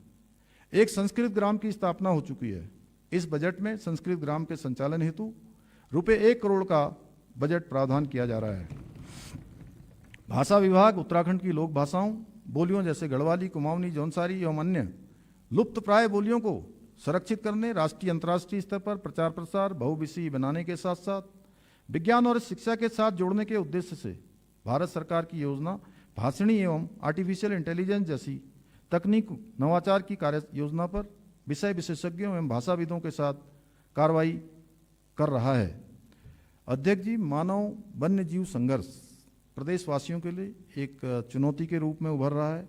एक संस्कृत ग्राम की स्थापना हो चुकी है। इस बजट में संस्कृत ग्राम के संचालन हेतु रुपये 1 करोड़ का बजट प्रावधान किया जा रहा है। भाषा विभाग उत्तराखंड की लोक भाषाओं, बोलियों जैसे गढ़वाली, कुमाऊनी, जौनसारी एवं अन्य लुप्त प्राय बोलियों को संरक्षित करने, राष्ट्रीय अंतर्राष्ट्रीय स्तर पर प्रचार प्रसार, बहुविषयी बनाने के साथ साथ विज्ञान और शिक्षा के साथ जोड़ने के उद्देश्य से भारत सरकार की योजना भाषणी एवं आर्टिफिशियल इंटेलिजेंस जैसी तकनीक नवाचार की कार्य योजना पर विषय विशेषज्ञों एवं भाषाविदों के साथ कार्रवाई कर रहा है। अध्यक्ष जी, मानव वन्य जीव संघर्ष प्रदेशवासियों के लिए एक चुनौती के रूप में उभर रहा है।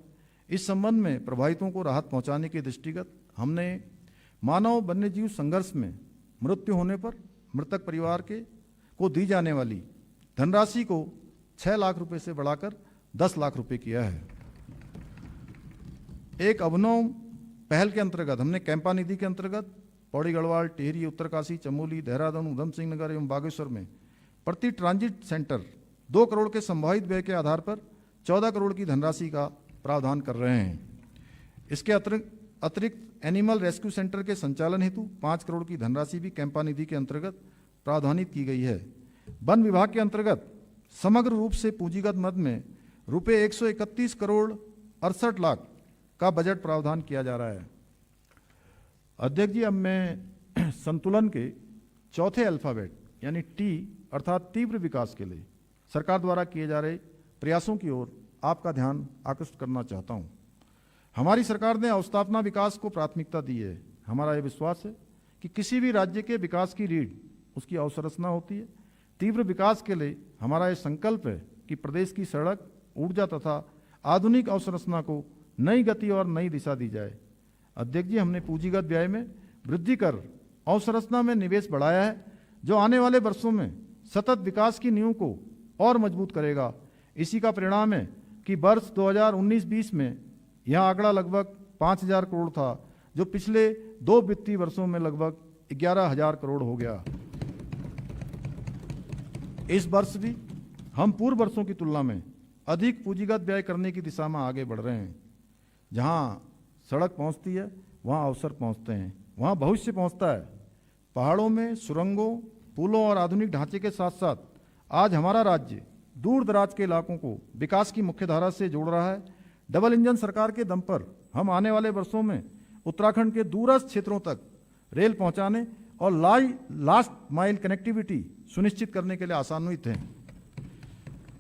इस संबंध में प्रभावितों को राहत पहुंचाने के दृष्टिगत हमने मानव वन्य जीव संघर्ष में मृत्यु होने पर मृतक परिवार को दी जाने वाली धनराशि को 6 लाख रुपए से बढ़ाकर 10 लाख रुपए किया है। एक अभिनव पहल के अंतर्गत हमने कैंपा निधि के अंतर्गत पौड़ी गढ़वाल, टिहरी, उत्तरकाशी, चमोली, देहरादून, उधम सिंह नगर एवं बागेश्वर में प्रति ट्रांजिट सेंटर 2 करोड़ के संभावित व्यय के आधार पर 14 करोड़ की धनराशि का प्रावधान कर रहे हैं। इसके अतिरिक्त एनिमल रेस्क्यू सेंटर के संचालन हेतु 5 करोड़ की धनराशि भी कैंपा निधि के अंतर्गत प्रावधानित की गई है। वन विभाग के अंतर्गत समग्र रूप से पूंजीगत मद में रुपये 131 करोड़ 68 लाख का बजट प्रावधान किया जा रहा है। अध्यक्ष जी, अब मैं संतुलन के चौथे अल्फाबेट यानी टी अर्थात तीव्र विकास के लिए सरकार द्वारा किए जा रहे प्रयासों की ओर आपका ध्यान आकृष्ट करना चाहता हूं। हमारी सरकार ने अवस्थापना विकास को प्राथमिकता दी है। हमारा यह विश्वास है कि किसी भी राज्य के विकास की रीढ़ उसकी अवसंरचना होती है। तीव्र विकास के लिए हमारा यह संकल्प है कि प्रदेश की सड़क, ऊर्जा तथा आधुनिक अवसंरचना को नई गति और नई दिशा दी जाए। अध्यक्ष जी, हमने पूंजीगत व्यय में वृद्धि कर अवसंरचना में निवेश बढ़ाया है, जो आने वाले वर्षों में सतत विकास की नींव को और मजबूत करेगा। इसी का परिणाम है कि वर्ष 2019-20 में यह आंकड़ा लगभग 5,000 करोड़ था, जो पिछले 2 वित्तीय वर्षों में लगभग 11,000 करोड़ हो गया। इस वर्ष भी हम पूर्व वर्षों की तुलना में अधिक पूंजीगत व्यय करने की दिशा में आगे बढ़ रहे हैं। जहां सड़क पहुंचती है वहां अवसर पहुंचते हैं, वहां भविष्य पहुंचता है। पहाड़ों में सुरंगों, पुलों और आधुनिक ढांचे के साथ साथ आज हमारा राज्य दूर दराज के इलाकों को विकास की मुख्यधारा से जोड़ रहा है। डबल इंजन सरकार के दम पर हम आने वाले वर्षों में उत्तराखंड के दूरस्थ क्षेत्रों तक रेल पहुंचाने और लास्ट माइल कनेक्टिविटी सुनिश्चित करने के लिए आशान्वित हैं।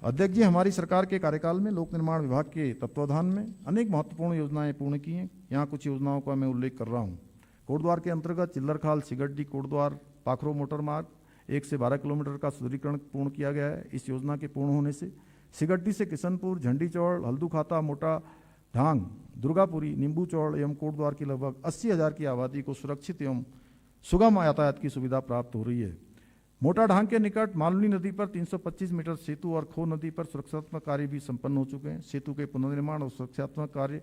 अध्यक्ष जी, हमारी सरकार के कार्यकाल में लोक निर्माण विभाग के तत्वावधान में अनेक महत्वपूर्ण योजनाएं पूर्ण की हैं। यहाँ कुछ योजनाओं का मैं उल्लेख कर रहा हूँ। कोटद्वार के अंतर्गत चिल्लरखाल सिगड्डी कोटद्वार पाखरो मोटर मार्ग 1 से 12 किलोमीटर का सुदृढ़ीकरण पूर्ण किया गया है। इस योजना के पूर्ण होने से सिगड्डी से किशनपुर, झंडी चौड़, हल्दू खाता, मोटा ढांग, दुर्गापुरी, नींबू चौड़ एवं कोटद्वार की लगभग 80,000 की आबादी को सुरक्षित एवं सुगम यातायात की सुविधा प्राप्त हो रही है। मोटा ढांग के निकट मालुनी नदी पर 325 मीटर सेतु और खो नदी पर सुरक्षात्मक कार्य भी संपन्न हो चुके हैं। सेतु के पुनर्निर्माण और सुरक्षात्मक कार्य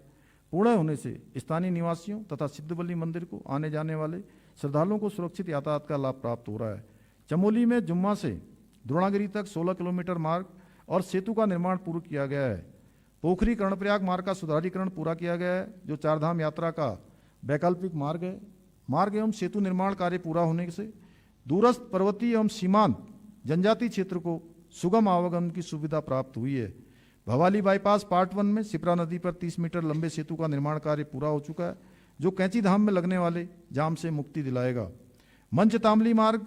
पूर्ण होने से स्थानीय निवासियों तथा सिद्धबल्ली मंदिर को आने जाने वाले श्रद्धालुओं को सुरक्षित यातायात का लाभ प्राप्त हो रहा है। चमोली में जुम्मा से द्रोणागिरी तक 16 किलोमीटर मार्ग और सेतु का निर्माण पूर्ण किया गया है। पोखरी कर्णप्रयाग मार्ग का सुधारीकरण पूरा किया गया है, जो चारधाम यात्रा का वैकल्पिक मार्ग है। मार्ग एवं सेतु निर्माण कार्य पूरा होने से दूरस्थ पर्वतीय एवं सीमांत जनजातीय क्षेत्र को सुगम आवागमन की सुविधा प्राप्त हुई है। भवाली बाईपास पार्ट 1 में सिपरा नदी पर 30 मीटर लंबे सेतु का निर्माण कार्य पूरा हो चुका है, जो कैंची धाम में लगने वाले जाम से मुक्ति दिलाएगा। मंच तामली मार्ग,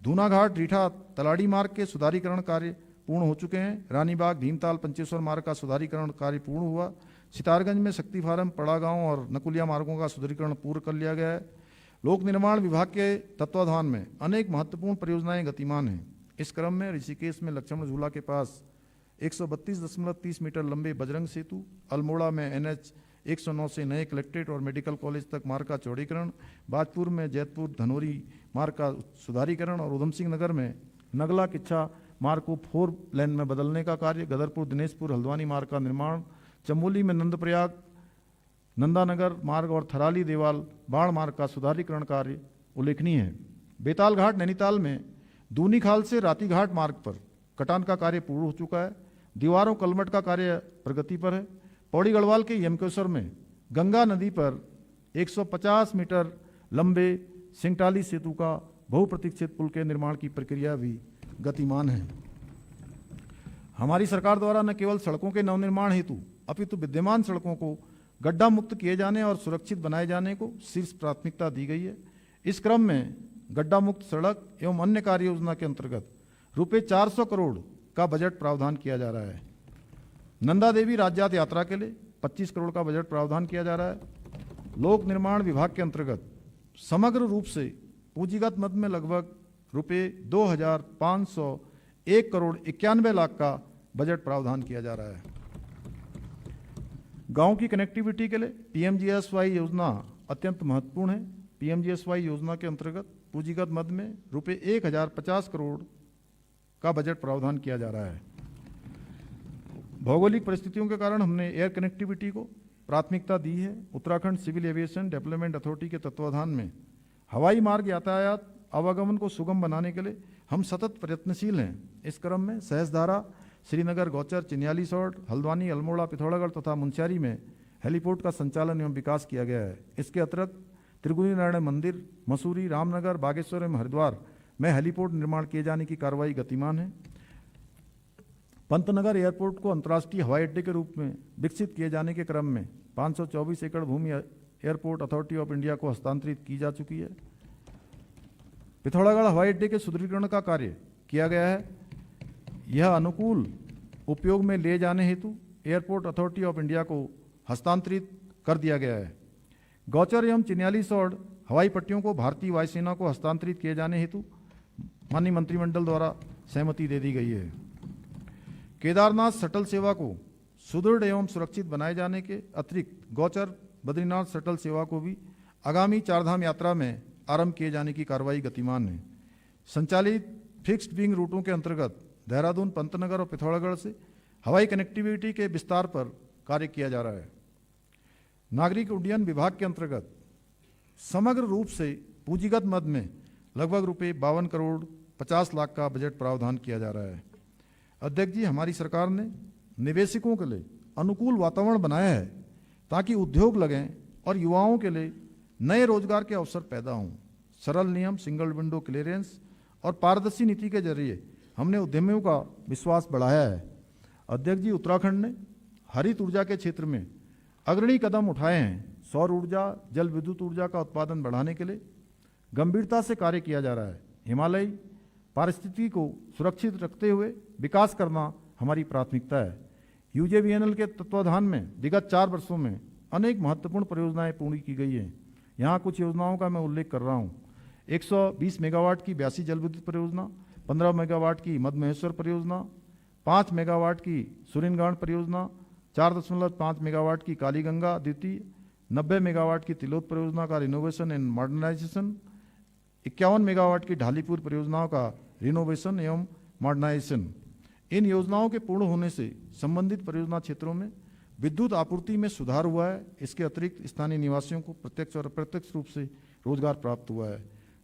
धूनाघाट, रीठा, तलाड़ी मार्ग के सुधारीकरण कार्य पूर्ण हो चुके हैं। रानीबाग, भीमताल, पंचेश्वर मार्ग का सुधारीकरण कार्य पूर्ण हुआ। सितारगंज में शक्ति फार्म, पड़ा गांव और नकुलिया मार्गों का सुधारीकरण पूर्ण कर लिया गया है। लोक निर्माण विभाग के तत्वावधान में अनेक महत्वपूर्ण परियोजनाएं गतिमान हैं। इस क्रम में ऋषिकेश में लक्ष्मण झूला के पास 132.30 मीटर लंबे बजरंग सेतु, अल्मोड़ा में NH 109 से नए कलेक्ट्रेट और मेडिकल कॉलेज तक मार्ग का चौड़ीकरण, बाजपुर में जैतपुर धनोरी मार्ग का सुधारीकरण और उधम सिंह नगर में नगला किच्छा मार्ग को 4 लेन में बदलने का कार्य, गदरपुर दिनेशपुर हल्द्वानी मार्ग का निर्माण, चमोली में नंदप्रयाग नंदानगर मार्ग और थराली देवाल बाढ़ मार्ग का सुधारीकरण कार्य उल्लेखनीय है। बेताल घाट नैनीताल में दूनी खाल से राती घाट मार्ग पर कटान का कार्य पूर्ण हो चुका है। दीवारों कलमट का कार्य प्रगति पर है। पौड़ी गढ़वाल के यमकेश्वर में गंगा नदी पर 150 मीटर लंबे सिंगटाली सेतु का बहुप्रतीक्षित पुल के निर्माण की प्रक्रिया भी गतिमान है। हमारी सरकार द्वारा न केवल सड़कों के नवनिर्माण हेतु अपितु विद्यमान सड़कों को गड्ढा मुक्त किए जाने और सुरक्षित बनाए जाने को शीर्ष प्राथमिकता दी गई है। इस क्रम में गड्ढा मुक्त सड़क एवं अन्य कार्य योजना के अंतर्गत रुपये 400 करोड़ का बजट प्रावधान किया जा रहा है। नंदा देवी राज्यात यात्रा के लिए 25 करोड़ का बजट प्रावधान किया जा रहा है। लोक निर्माण विभाग के अंतर्गत समग्र रूप से पूंजीगत मद में लगभग रुपये 2,501 करोड़ 91 लाख का बजट प्रावधान किया जा रहा है। गांव की कनेक्टिविटी के लिए PMGSY योजना अत्यंत महत्वपूर्ण है। PMGSY योजना के अंतर्गत पूंजीगत मद में रुपये 1,050 करोड़ का बजट प्रावधान किया जा रहा है। भौगोलिक परिस्थितियों के कारण हमने एयर कनेक्टिविटी को प्राथमिकता दी है। Uttarakhand civil aviation development authority के तत्वावधान में हवाई मार्ग यातायात आवागमन को सुगम बनाने के लिए हम सतत प्रयत्नशील हैं। इस क्रम में सहसधारा, श्रीनगर, गौचर, चिन्यालीसौड़, हल्द्वानी, अल्मोड़ा, पिथौरागढ़ तथा मुंशियारी में हेलीपोर्ट का संचालन एवं विकास किया गया है। इसके अतिरिक्त त्रिगुणी नारायण मंदिर, मसूरी, रामनगर, बागेश्वर एवं हरिद्वार में हेलीपोर्ट निर्माण किए जाने की कार्रवाई गतिमान है। पंतनगर एयरपोर्ट को अंतर्राष्ट्रीय हवाई अड्डे के रूप में विकसित किए जाने के क्रम में 524 एकड़ भूमि एयरपोर्ट अथॉरिटी ऑफ इंडिया को हस्तांतरित की जा चुकी है। पिथौरागढ़ हवाई अड्डे के सुदृढ़ीकरण का कार्य किया गया है। यह अनुकूल उपयोग में ले जाने हेतु एयरपोर्ट अथॉरिटी ऑफ इंडिया को हस्तांतरित कर दिया गया है। गौचर एवं चिन्यालीसौड़ हवाई पट्टियों को भारतीय वायुसेना को हस्तांतरित किए जाने हेतु माननीय मंत्रिमंडल द्वारा सहमति दे दी गई है। केदारनाथ शटल सेवा को सुदृढ़ एवं सुरक्षित बनाए जाने के अतिरिक्त गौचर बद्रीनाथ शटल सेवा को भी आगामी चारधाम यात्रा में आरंभ किए जाने की कार्रवाई गतिमान है। संचालित फिक्स्ड विंग रूटों के अंतर्गत देहरादून, पंतनगर और पिथौरागढ़ से हवाई कनेक्टिविटी के विस्तार पर कार्य किया जा रहा है। नागरिक उड्डयन विभाग के अंतर्गत समग्र रूप से पूंजीगत मद में लगभग रुपये 52 करोड़ 50 लाख का बजट प्रावधान किया जा रहा है। अध्यक्ष जी, हमारी सरकार ने निवेशकों के लिए अनुकूल वातावरण बनाया है ताकि उद्योग लगें और युवाओं के लिए नए रोजगार के अवसर पैदा हों। सरल नियम, सिंगल विंडो क्लियरेंस और पारदर्शी नीति के जरिए हमने उद्यमियों का विश्वास बढ़ाया है। अध्यक्ष जी, उत्तराखंड ने हरित ऊर्जा के क्षेत्र में अग्रणी कदम उठाए हैं। सौर ऊर्जा, जल विद्युत ऊर्जा का उत्पादन बढ़ाने के लिए गंभीरता से कार्य किया जा रहा है। हिमालय पारिस्थितिकी को सुरक्षित रखते हुए विकास करना हमारी प्राथमिकता है। यूजेवीएनएल के तत्वाधान में विगत 4 वर्षों में अनेक महत्वपूर्ण परियोजनाएं पूर्ण की गई हैं। यहाँ कुछ योजनाओं का मैं उल्लेख कर रहा हूँ। 120 मेगावाट की ब्यासी जल विद्युत परियोजना, 15 मेगावाट की मध्य महेश्वर परियोजना, 5 मेगावाट की सुरिनगांड परियोजना, 4.5 मेगावाट की कालीगंगा द्वितीय, 90 मेगावाट की तिलोत परियोजना का रिनोवेशन एंड मॉडर्नाइजेशन, 51 मेगावाट की ढालीपुर परियोजनाओं का रिनोवेशन एवं मॉडर्नाइजेशन। इन योजनाओं के पूर्ण होने से संबंधित परियोजना क्षेत्रों में विद्युत आपूर्ति में सुधार हुआ है। इसके अतिरिक्त स्थानीय निवासियों को प्रत्यक्ष और अप्रत्यक्ष रूप से रोजगार प्राप्त हुआ है।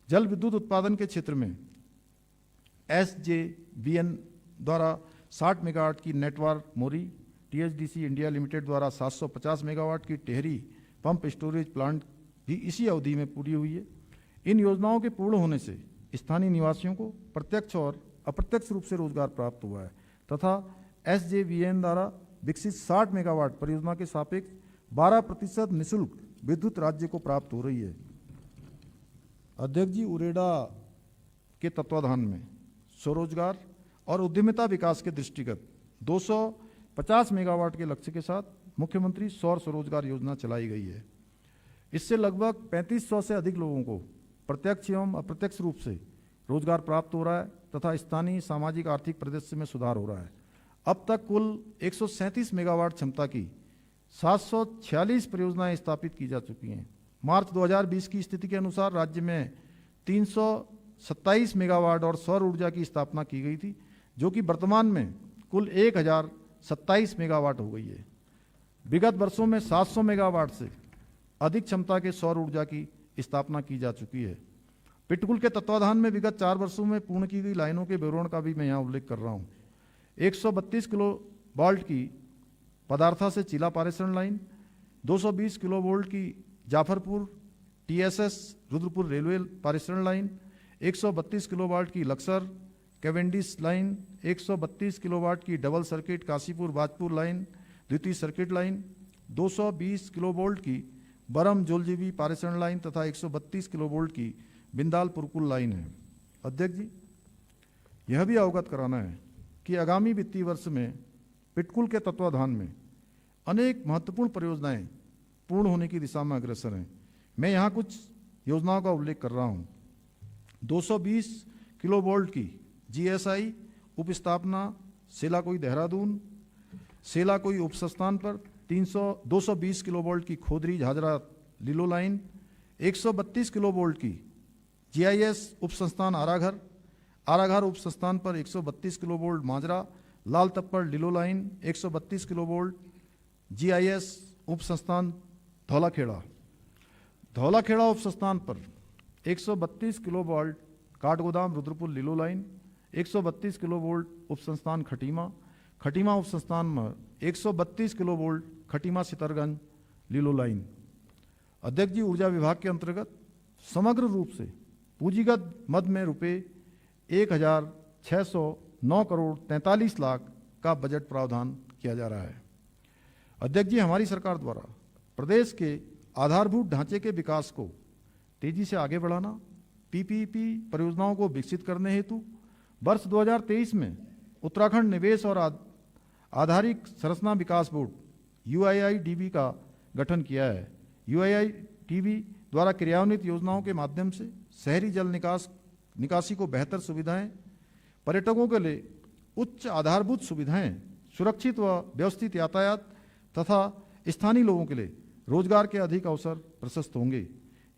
जल विद्युत उत्पादन के क्षेत्र में SJVN द्वारा 60 मेगावाट की नेटवर्क मोरी, THDC इंडिया लिमिटेड द्वारा 750 मेगावाट की टेहरी पंप स्टोरेज प्लांट भी इसी अवधि में पूरी हुई है। इन योजनाओं के पूर्ण होने से स्थानीय निवासियों को प्रत्यक्ष और अप्रत्यक्ष रूप से रोजगार प्राप्त हुआ है तथा SJVN द्वारा विकसित 60 मेगावाट परियोजना के सापेक्ष 12% निःशुल्क विद्युत राज्य को प्राप्त हो रही है। अध्यक्ष जी, उरेडा के तत्वाधान में स्वरोजगार और उद्यमिता विकास के दृष्टिगत 250 मेगावाट के लक्ष्य के साथ मुख्यमंत्री सौर स्वरोजगार योजना चलाई गई है। इससे लगभग 3500 से अधिक लोगों को प्रत्यक्ष एवं अप्रत्यक्ष रूप से रोजगार प्राप्त हो रहा है तथा स्थानीय सामाजिक आर्थिक परिदृश्य में सुधार हो रहा है। अब तक कुल 137 मेगावाट क्षमता की 746 परियोजनाएं स्थापित की जा चुकी हैं। मार्च 2020 की स्थिति के अनुसार राज्य में 327 मेगावाट और सौर ऊर्जा की स्थापना की गई थी, जो कि वर्तमान में कुल 1027 मेगावाट हो गई है। विगत वर्षों में 700 मेगावाट से अधिक क्षमता के सौर ऊर्जा की स्थापना की जा चुकी है। पिटकुल के तत्वाधान में विगत 4 वर्षों में पूर्ण की गई लाइनों के विवरण का भी मैं यहाँ उल्लेख कर रहा हूँ। 132 किलो वोल्ट की पदार्था से चिला पारेषण लाइन, 220 किलो वोल्ट की जाफरपुर TSS रुद्रपुर रेलवे पारेषण लाइन, 132 किलोवाट की लक्सर कैवेंडिस लाइन, 132 किलोवाट की double circuit Kashipur Bajpur line द्वितीय सर्किट लाइन, 220 किलोवोल्ट की बरम जोलजीबी पारेषण लाइन तथा 132 किलोवोल्ट की बिंदाल पुरकुल लाइन है। अध्यक्ष जी, यह भी अवगत कराना है कि आगामी वित्तीय वर्ष में पिटकुल के तत्वाधान में अनेक महत्वपूर्ण परियोजनाएं पूर्ण होने की दिशा में अग्रसर हैं। मैं यहाँ कुछ योजनाओं का उल्लेख कर रहा हूँ। 220 किलोवोल्ट की GSI उपस्थापना सेलाकोई देहरादून, सेलाकोई उप संस्थान पर 220 किलोवोल्ट की खोदरी झाझरा लीलो लाइन, 132 किलोवोल्ट की GIS उप संस्थान आराघर, आराघर उप संस्थान पर 132 किलोवोल्ट माजरा लाल तप्पड़ लीलो लाइन, 132 किलोवोल्ट GIS उप संस्थान धौलाखेड़ा, धौलाखेड़ा उप संस्थान पर 132 किलोवोल्ट काठगोदाम रुद्रपुर लीलो लाइन, 132 किलोवोल्ट उप संस्थान खटीमा, खटीमा उप संस्थान में 132 किलोवोल्ट खटीमा सितरगंज लीलो लाइन। अध्यक्ष जी, ऊर्जा विभाग के अंतर्गत समग्र रूप से पूंजीगत मद में रुपये 1,609 करोड़ 43 लाख का बजट प्रावधान किया जा रहा है। अध्यक्ष जी, हमारी सरकार द्वारा प्रदेश के आधारभूत ढांचे के विकास को तेजी से आगे बढ़ाना, PPP परियोजनाओं को विकसित करने हेतु वर्ष 2023 में उत्तराखंड निवेश और आधारिक संरचना विकास बोर्ड UIIDB का गठन किया है। UIIDB द्वारा क्रियान्वित योजनाओं के माध्यम से शहरी जल निकासी को बेहतर सुविधाएं, पर्यटकों के लिए उच्च आधारभूत सुविधाएं, सुरक्षित व व्यवस्थित यातायात तथा स्थानीय लोगों के लिए रोजगार के अधिक अवसर प्रशस्त होंगे।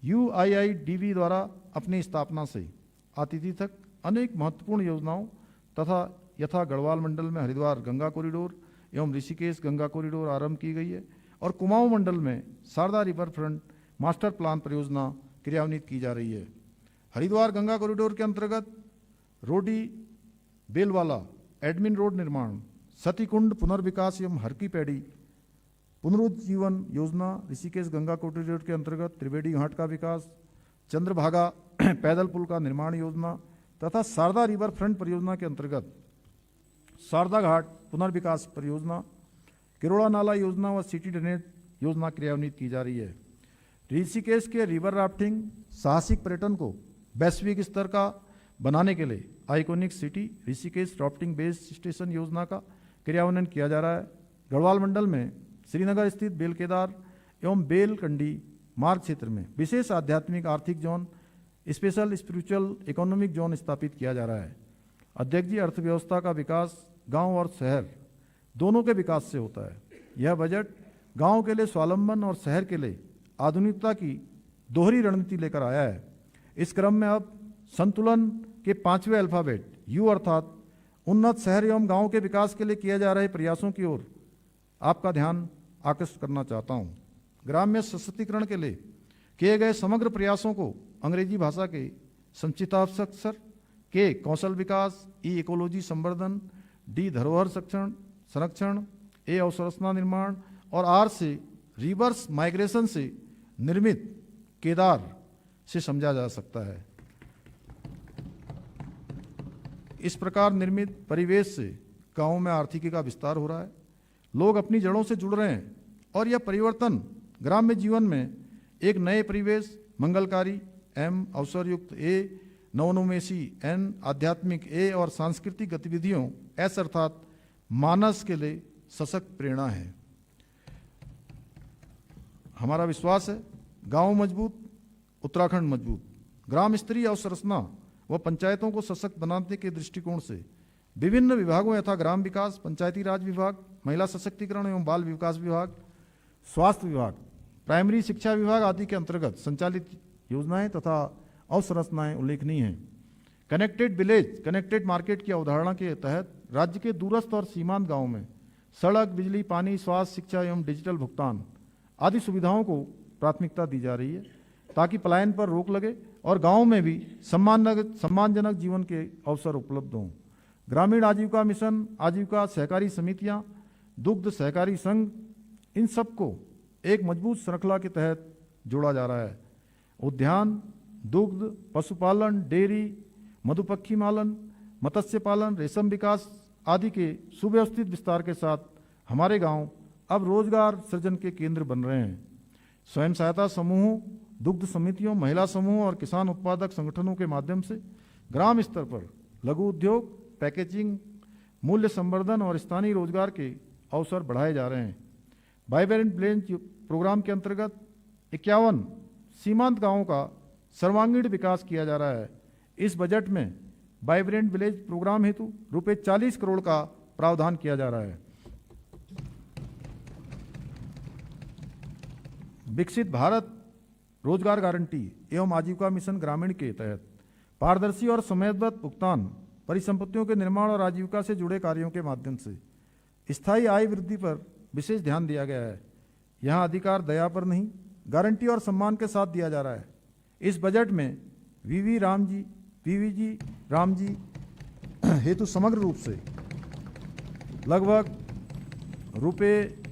UIIDB द्वारा अपनी स्थापना से आतिथ्य तक अनेक महत्वपूर्ण योजनाओं तथा यथा गढ़वाल मंडल में हरिद्वार गंगा कॉरिडोर एवं ऋषिकेश गंगा कॉरिडोर आरंभ की गई है और कुमाऊं मंडल में Sharda river front master plan परियोजना क्रियान्वित की जा रही है। हरिद्वार गंगा कॉरिडोर के अंतर्गत रोडी बेलवाला एडमिन रोड निर्माण, सतीकुंड पुनर्विकास एवं हरकी पैड़ी पुनरुज्जीवन योजना, ऋषिकेश गंगा कॉरिडोर के अंतर्गत त्रिवेणी घाट का विकास, चंद्रभागा पैदल पुल का निर्माण योजना तथा शारदा रिवर फ्रंट परियोजना के अंतर्गत शारदा घाट पुनर्विकास परियोजना, किरोड़ा नाला योजना व सिटी ड्रेनेज योजना क्रियान्वित की जा रही है। ऋषिकेश के रिवर राफ्टिंग साहसिक पर्यटन को वैश्विक स्तर का बनाने के लिए iconic city Rishikesh rafting base station योजना का क्रियान्वयन किया जा रहा है। गढ़वाल मंडल में श्रीनगर स्थित बेल केदार एवं बेलकंडी मार्ग क्षेत्र में विशेष आध्यात्मिक आर्थिक zone special spiritual economic zone स्थापित किया जा रहा है। अध्यक्ष जी, अर्थव्यवस्था का विकास गांव और शहर दोनों के विकास से होता है। यह बजट गांव के लिए स्वावलंबन और शहर के लिए आधुनिकता की दोहरी रणनीति लेकर आया है। इस क्रम में अब संतुलन के 5वें अल्फाबेट यू अर्थात उन्नत शहर एवं गांव के विकास के लिए किए जा रहे प्रयासों की ओर आपका ध्यान आकर्षित करना चाहता हूं। ग्राम्य सशक्तिकरण के लिए किए गए समग्र प्रयासों को अंग्रेजी भाषा के संक्षिप्ताक्षर के कौशल विकास, ई इकोलॉजी संवर्धन, डी धरोहर संरक्षण, ए अवसंरचना निर्माण और आर से रिवर्स माइग्रेशन से निर्मित केदार से समझा जा सकता है। इस प्रकार निर्मित परिवेश से गांवों में आर्थिकी का विस्तार हो रहा है, लोग अपनी जड़ों से जुड़ रहे हैं और यह परिवर्तन ग्राम्य जीवन में एक नए परिवेश, मंगलकारी एम, अवसरयुक्त ए, नवोन्मेषी एन, आध्यात्मिक ए और सांस्कृतिक गतिविधियों एस अर्थात मानस के लिए सशक्त प्रेरणा है। हमारा विश्वास है गांव मजबूत, उत्तराखंड मजबूत। ग्राम स्तरीय अवसंरचना व पंचायतों को सशक्त बनाने के दृष्टिकोण से विभिन्न विभागों यथा ग्राम विकास, पंचायती राज विभाग, महिला सशक्तिकरण एवं बाल विकास विभाग, स्वास्थ्य विभाग, प्राइमरी शिक्षा विभाग आदि के अंतर्गत संचालित योजनाएं तथा अवसंरचनाएं उल्लेखनीय हैं। कनेक्टेड विलेज, कनेक्टेड मार्केट की अवधारणा के तहत राज्य के दूरस्थ और सीमांत गांवों में सड़क, बिजली, पानी, स्वास्थ्य, शिक्षा एवं डिजिटल भुगतान आदि सुविधाओं को प्राथमिकता दी जा रही है ताकि पलायन पर रोक लगे और गांव में भी सम्मानजनक जीवन के अवसर उपलब्ध हों। ग्रामीण आजीविका मिशन, आजीविका सहकारी समितियां, दुग्ध सहकारी संघ, इन सबको एक मजबूत श्रृंखला के तहत जोड़ा जा रहा है। उद्यान, दुग्ध, पशुपालन, डेयरी, मधुपक्षी पालन, मत्स्य पालन, रेशम विकास आदि के सुव्यवस्थित विस्तार के साथ हमारे गांव अब रोजगार सृजन के केंद्र बन रहे हैं। स्वयं सहायता समूहों, दुग्ध समितियों, महिला समूहों और किसान उत्पादक संगठनों के माध्यम से ग्राम स्तर पर लघु उद्योग, पैकेजिंग, मूल्य संवर्धन और स्थानीय रोजगार के अवसर बढ़ाए जा रहे हैं। वाइब्रेंट विलेज प्रोग्राम के अंतर्गत 51 सीमांत गांवों का सर्वांगीण विकास किया जा रहा है। इस बजट में वाइब्रेंट विलेज प्रोग्राम हेतु रुपये 40 करोड़ का प्रावधान किया जा रहा है। विकसित भारत रोजगार गारंटी एवं आजीविका मिशन ग्रामीण के तहत पारदर्शी और समयबद्ध भुगतान, परिसंपत्तियों के निर्माण और आजीविका से जुड़े कार्यों के माध्यम से स्थायी आय वृद्धि पर विशेष ध्यान दिया गया है। यहाँ अधिकार दया पर नहीं, गारंटी और सम्मान के साथ दिया जा रहा है। इस बजट में वीवी राम जी हेतु समग्र रूप से लगभग रुपये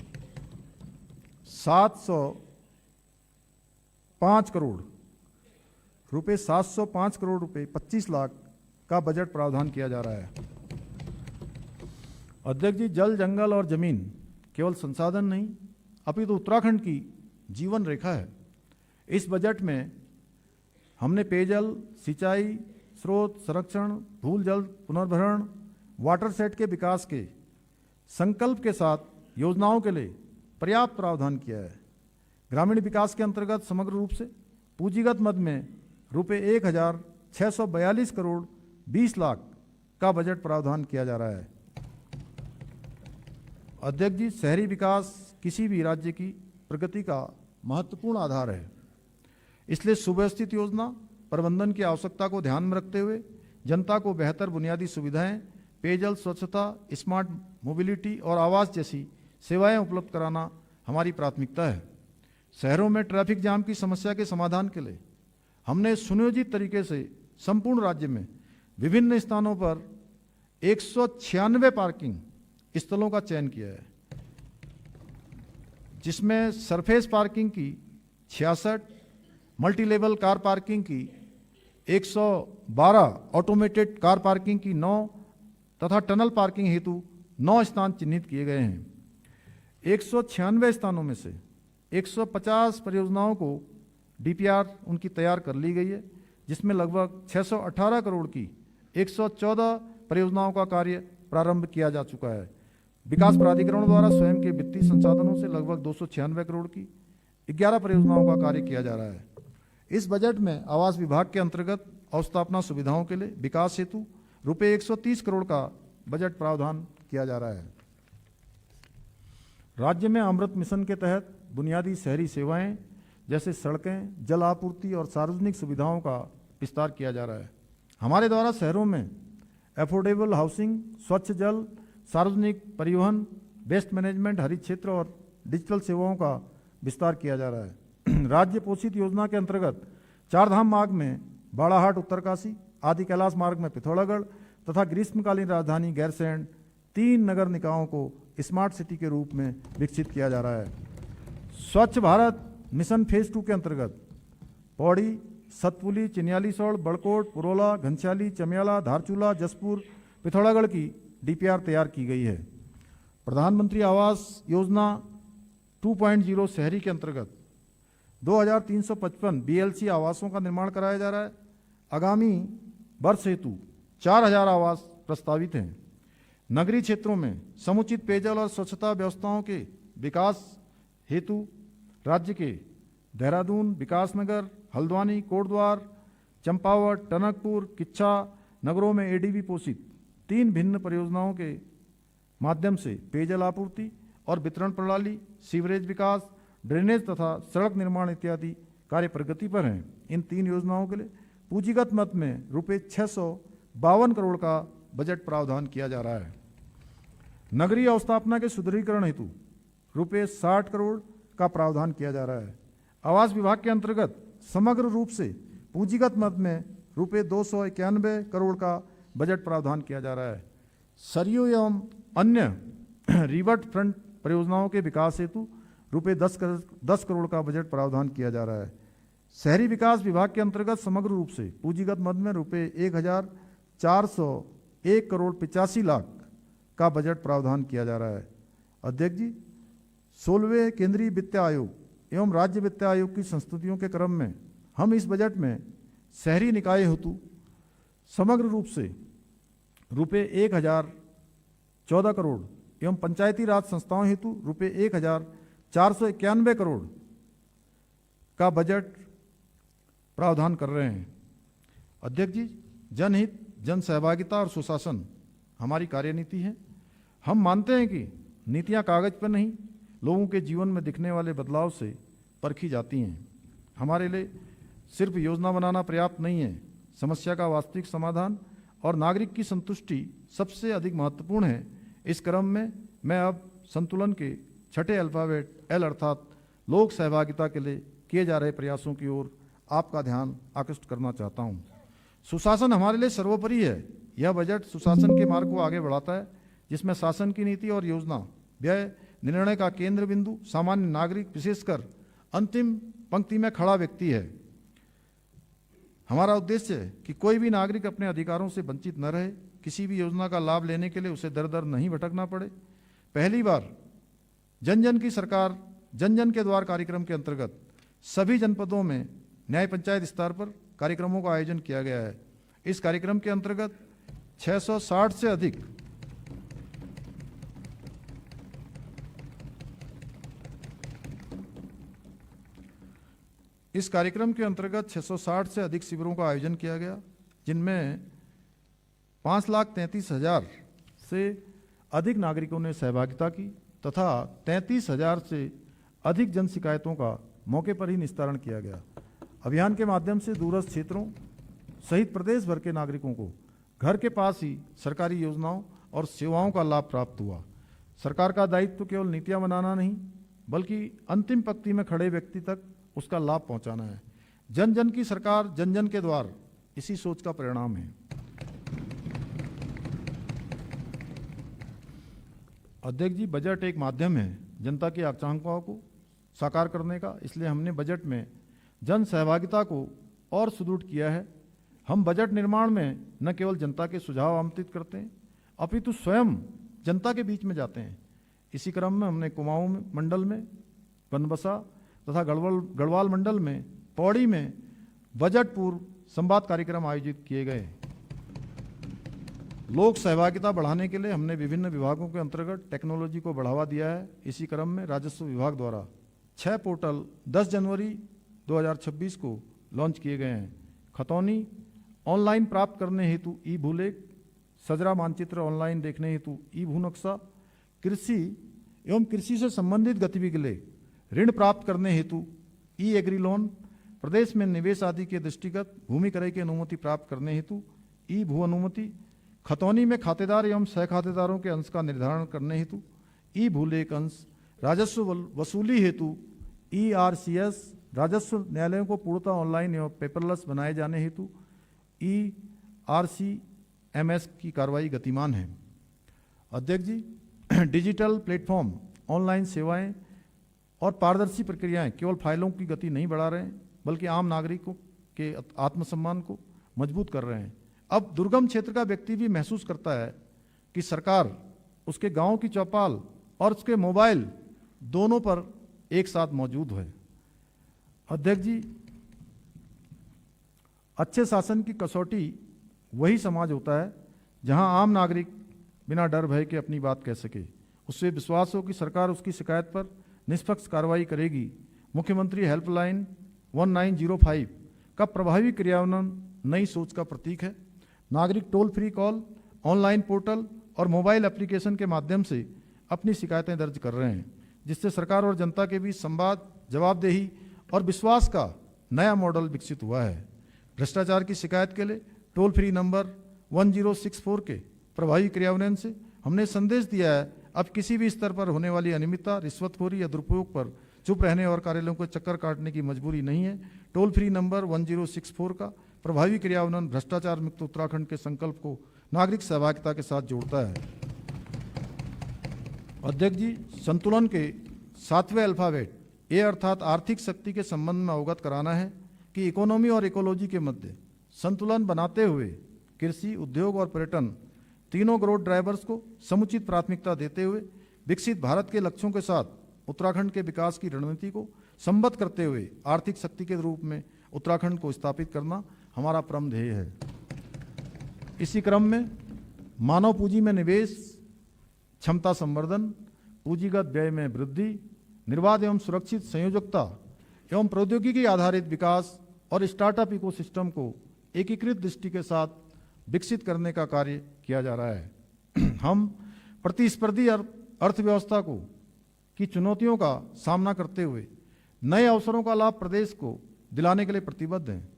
705 करोड़ रुपए 25 लाख का बजट प्रावधान किया जा रहा है। अध्यक्ष जी, जल, जंगल और जमीन केवल संसाधन नहीं अपितु उत्तराखंड की जीवन रेखा है। इस बजट में हमने पेयजल, सिंचाई, स्रोत संरक्षण, भूल जल पुनर्भरण, वाटर सेट के विकास के संकल्प के साथ योजनाओं के लिए पर्याप्त प्रावधान किया है। ग्रामीण विकास के अंतर्गत समग्र रूप से पूंजीगत मद में रुपये 1642 करोड़ 20 लाख का बजट प्रावधान किया जा रहा है। अध्यक्ष जी, शहरी विकास किसी भी राज्य की प्रगति का महत्वपूर्ण आधार है। इसलिए सुव्यवस्थित योजना प्रबंधन की आवश्यकता को ध्यान में रखते हुए जनता को बेहतर बुनियादी सुविधाएं, पेयजल, स्वच्छता, स्मार्ट मोबिलिटी और आवास जैसी सेवाएं उपलब्ध कराना हमारी प्राथमिकता है। शहरों में ट्रैफिक जाम की समस्या के समाधान के लिए हमने सुनियोजित तरीके से संपूर्ण राज्य में विभिन्न स्थानों पर 196 पार्किंग स्थलों का चयन किया है, जिसमें सरफेस पार्किंग की 66, मल्टी लेवल कार पार्किंग की 112, ऑटोमेटेड कार पार्किंग की 9 तथा टनल पार्किंग हेतु 9 स्थान चिन्हित किए गए हैं। 196 स्थानों में से 150 परियोजनाओं को डीपीआर उनकी तैयार कर ली गई है, जिसमें लगभग 618 करोड़ की 114 परियोजनाओं का कार्य प्रारंभ किया जा चुका है। विकास प्राधिकरण द्वारा स्वयं के वित्तीय संसाधनों से लगभग 296 करोड़ की 11 परियोजनाओं का कार्य किया जा रहा है। इस बजट में आवास विभाग के अंतर्गत अवस्थापना सुविधाओं के लिए विकास हेतु रुपये 130 करोड़ का बजट प्रावधान किया जा रहा है। राज्य में अमृत मिशन के तहत बुनियादी शहरी सेवाएं जैसे सड़कें, जल आपूर्ति और सार्वजनिक सुविधाओं का विस्तार किया जा रहा है। हमारे द्वारा शहरों में एफोर्डेबल हाउसिंग, स्वच्छ जल, सार्वजनिक परिवहन, वेस्ट मैनेजमेंट, हरित क्षेत्र और डिजिटल सेवाओं का विस्तार किया जा रहा है। राज्य पोषित योजना के अंतर्गत चारधाम मार्ग में बाड़ाहाट उत्तरकाशी, आदि कैलाश मार्ग में पिथौरागढ़ तथा ग्रीष्मकालीन राजधानी गैरसैंण 3 नगर निकायों को स्मार्ट सिटी के रूप में विकसित किया जा रहा है। स्वच्छ भारत मिशन फेज 2 के अंतर्गत पौड़ी, सतपुली, चिन्यालीसौड़, बड़कोट, पुरोला, घनश्याली, चमियाला, धारचूला, जसपुर, पिथौरागढ़ की डीपीआर तैयार की गई है। प्रधानमंत्री आवास योजना 2.0 शहरी के अंतर्गत 2355 बीएलसी आवासों का निर्माण कराया जा रहा है। आगामी वर्ष हेतु 4000 आवास प्रस्तावित हैं। नगरीय क्षेत्रों में समुचित पेयजल और स्वच्छता व्यवस्थाओं के विकास हेतु राज्य के देहरादून, विकासनगर, हल्द्वानी, कोटद्वार, चंपावत, टनकपुर, किच्छा नगरों में एडीबी पोषित 3 भिन्न परियोजनाओं के माध्यम से पेयजल आपूर्ति और वितरण प्रणाली, सीवरेज विकास, ड्रेनेज तथा सड़क निर्माण इत्यादि कार्य प्रगति पर हैं। इन 3 योजनाओं के लिए पूंजीगत मद में रुपये 652 करोड़ का बजट प्रावधान किया जा रहा है। नगरीय अवस्थापना के सुदृढ़ीकरण हेतु रुपये 60 करोड़ का प्रावधान किया जा रहा है। आवास विभाग के अंतर्गत समग्र रूप से पूंजीगत मद में रुपये 291 करोड़ का बजट प्रावधान किया जा रहा है। सरयू एवं अन्य रिवर्ट फ्रंट परियोजनाओं के विकास हेतु रुपये 10 करोड़ का बजट प्रावधान किया जा रहा है। शहरी विकास विभाग के अंतर्गत समग्र रूप से पूंजीगत मद में रुपये 1401 करोड़ 85 लाख का बजट प्रावधान किया जा रहा है। अध्यक्ष जी, 16वें केंद्रीय वित्त आयोग एवं राज्य वित्त आयोग की संस्तुतियों के क्रम में हम इस बजट में शहरी निकाय हेतु समग्र रूप से रुपये 1014 करोड़ एवं पंचायती राज संस्थाओं हेतु रुपये 1491 करोड़ का बजट प्रावधान कर रहे हैं। अध्यक्ष जी, जनहित, जन सहभागिता और सुशासन हमारी कार्यनीति है। हम मानते हैं कि नीतियां कागज पर नहीं, लोगों के जीवन में दिखने वाले बदलाव से परखी जाती हैं। हमारे लिए सिर्फ योजना बनाना पर्याप्त नहीं है, समस्या का वास्तविक समाधान और नागरिक की संतुष्टि सबसे अधिक महत्वपूर्ण है। इस क्रम में मैं अब संतुलन के छठे अल्फाबेट एल अर्थात लोक सहभागिता के लिए किए जा रहे प्रयासों की ओर आपका ध्यान आकृष्ट करना चाहता हूँ। सुशासन हमारे लिए सर्वोपरि है। यह बजट सुशासन के मार्ग को आगे बढ़ाता है, जिसमें शासन की नीति और योजना, व्यय, निर्णय का केंद्र बिंदु सामान्य नागरिक, विशेषकर अंतिम पंक्ति में खड़ा व्यक्ति है। हमारा उद्देश्य है कि कोई भी नागरिक अपने अधिकारों से वंचित न रहे। किसी भी योजना का लाभ लेने के लिए उसे दर दर नहीं भटकना पड़े। पहली बार जन जन की सरकार, जन जन के द्वार कार्यक्रम के अंतर्गत सभी जनपदों में न्याय पंचायत स्तर पर कार्यक्रमों का आयोजन किया गया है। इस कार्यक्रम के अंतर्गत 660 से अधिक शिविरों का आयोजन किया गया, जिनमें 5,33,000 से अधिक नागरिकों ने सहभागिता की तथा 33,000 से अधिक जन शिकायतों का मौके पर ही निस्तारण किया गया। अभियान के माध्यम से दूरस्थ क्षेत्रों सहित प्रदेश भर के नागरिकों को घर के पास ही सरकारी योजनाओं और सेवाओं का लाभ प्राप्त हुआ। सरकार का दायित्व केवल नीतियां बनाना नहीं, बल्कि अंतिम पंक्ति में खड़े व्यक्ति तक उसका लाभ पहुंचाना है। जन जन की सरकार, जन जन के द्वार, इसी सोच का परिणाम है। अध्यक्ष जी, बजट एक माध्यम है जनता की आकांक्षाओं को साकार करने का, इसलिए हमने बजट में जन सहभागिता को और सुदृढ़ किया है। हम बजट निर्माण में न केवल जनता के सुझाव आमंत्रित करते हैं, अपितु स्वयं जनता के बीच में जाते हैं। इसी क्रम में हमने कुमाऊं मंडल में, बनबसा तथा गढ़वाल मंडल में, पौड़ी में बजट पूर्व संवाद कार्यक्रम आयोजित किए गए। लोक सहभागिता बढ़ाने के लिए हमने विभिन्न विभागों के अंतर्गत टेक्नोलॉजी को बढ़ावा दिया है। इसी क्रम में राजस्व विभाग द्वारा 6 पोर्टल 10 जनवरी 2026 को लॉन्च किए गए हैं। खतौनी ऑनलाइन प्राप्त करने हेतु ई भूलेख, सजरा मानचित्र ऑनलाइन देखने हेतु ई भू नक्शा, कृषि एवं कृषि से संबंधित गतिविधि के लिए ऋण प्राप्त करने हेतु ई एग्री लोन, प्रदेश में निवेश आदि के दृष्टिगत भूमि क्रय की अनुमति प्राप्त करने हेतु ई भू अनुमति, खतौनी में खातेदार एवं सह खातेदारों के अंश का निर्धारण करने हेतु ई भूलेख अंश, राजस्व वसूली हेतु ERCS, राजस्व न्यायालयों को पूर्णतः ऑनलाइन एवं पेपरलेस बनाए जाने हेतु ERCMS की कार्रवाई गतिमान है। अध्यक्ष जी, डिजिटल प्लेटफॉर्म, ऑनलाइन सेवाएं और पारदर्शी प्रक्रियाएं केवल फाइलों की गति नहीं बढ़ा रहे हैं बल्कि आम नागरिकों के आत्मसम्मान को मजबूत कर रहे हैं। अब दुर्गम क्षेत्र का व्यक्ति भी महसूस करता है कि सरकार उसके गांव की चौपाल और उसके मोबाइल दोनों पर एक साथ मौजूद है। अध्यक्ष जी, अच्छे शासन की कसौटी वही समाज होता है जहां आम नागरिक बिना डर भय के अपनी बात कह सके, उससे विश्वास हो कि सरकार उसकी शिकायत पर निष्पक्ष कार्रवाई करेगी। मुख्यमंत्री हेल्पलाइन 1905 का प्रभावी क्रियान्वयन नई सोच का प्रतीक है। नागरिक toll free call, online portal और मोबाइल एप्लीकेशन के माध्यम से अपनी शिकायतें दर्ज कर रहे हैं, जिससे सरकार और जनता के बीच संवाद, जवाबदेही और विश्वास का नया मॉडल विकसित हुआ है। भ्रष्टाचार की शिकायत के लिए टोल फ्री नंबर 1064 के प्रभावी क्रियान्वयन से हमने संदेश दिया है अब किसी भी स्तर पर होने वाली अनियमितता, रिश्वतखोरी या दुरुपयोग पर चुप रहने और कार्यालयों को चक्कर काटने की मजबूरी नहीं है। टोल फ्री नंबर 1064 का प्रभावी क्रियान्वयन भ्रष्टाचार मुक्त उत्तराखंड के संकल्प को नागरिक सहभागिता के साथ जोड़ता है। अध्यक्ष जी, संतुलन के 7वें अल्फाबेट ए अर्थात आर्थिक शक्ति के संबंध में अवगत कराना है कि इकोनॉमी और इकोलॉजी के मध्य संतुलन बनाते हुए कृषि, उद्योग और पर्यटन तीनों ग्रोथ ड्राइवर्स को समुचित प्राथमिकता देते हुए विकसित भारत के लक्ष्यों के साथ उत्तराखंड के विकास की रणनीति को संबद्ध करते हुए आर्थिक शक्ति के रूप में उत्तराखंड को स्थापित करना हमारा परम ध्येय है। इसी क्रम में मानव पूंजी में निवेश, क्षमता संवर्धन, पूंजीगत व्यय में वृद्धि, निर्बाध एवं सुरक्षित संयोजकता एवं प्रौद्योगिकी आधारित विकास और स्टार्टअप इकोसिस्टम को एकीकृत दृष्टि के साथ विकसित करने का कार्य किया जा रहा है। हम प्रतिस्पर्धी अर्थव्यवस्था की चुनौतियों का सामना करते हुए नए अवसरों का लाभ प्रदेश को दिलाने के लिए प्रतिबद्ध हैं।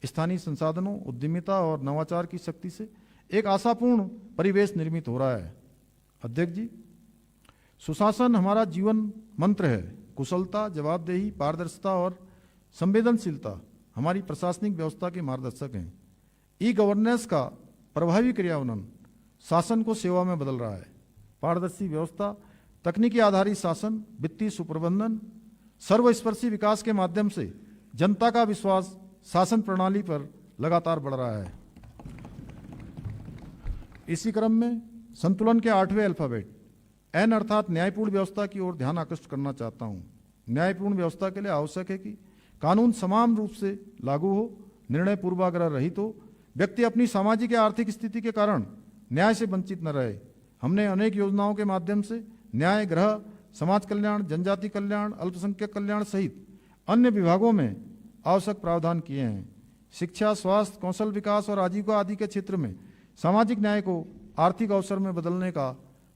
स्थानीय संसाधनों, उद्यमिता और नवाचार की शक्ति से एक आशापूर्ण परिवेश निर्मित हो रहा है। अध्यक्ष जी, सुशासन हमारा जीवन मंत्र है। कुशलता, जवाबदेही, पारदर्शिता और संवेदनशीलता हमारी प्रशासनिक व्यवस्था के मार्गदर्शक हैं। ई गवर्नेंस का प्रभावी क्रियान्वयन शासन को सेवा में बदल रहा है। पारदर्शी व्यवस्था, तकनीकी आधारित शासन, वित्तीय सुप्रबंधन, सर्वस्पर्शी विकास के माध्यम से जनता का विश्वास शासन प्रणाली पर लगातार बढ़ रहा है। इसी क्रम में संतुलन के 8वें अल्फाबेट एन अर्थात न्यायपूर्ण व्यवस्था की ओर ध्यान आकृष्ट करना चाहता हूं। न्यायपूर्ण व्यवस्था के लिए आवश्यक है कि कानून समान रूप से लागू हो, निर्णय पूर्वाग्रह रहित हो, व्यक्ति अपनी सामाजिक या आर्थिक स्थिति के कारण न्याय से वंचित न रहे। हमने अनेक योजनाओं के माध्यम से न्याय, गृह, समाज कल्याण, जनजाति कल्याण, अल्पसंख्यक कल्याण सहित अन्य विभागों में आवश्यक प्रावधान किए हैं। शिक्षा, स्वास्थ्य, कौशल विकास और आजीविका आदि के क्षेत्र में सामाजिक न्याय को आर्थिक अवसर में बदलने का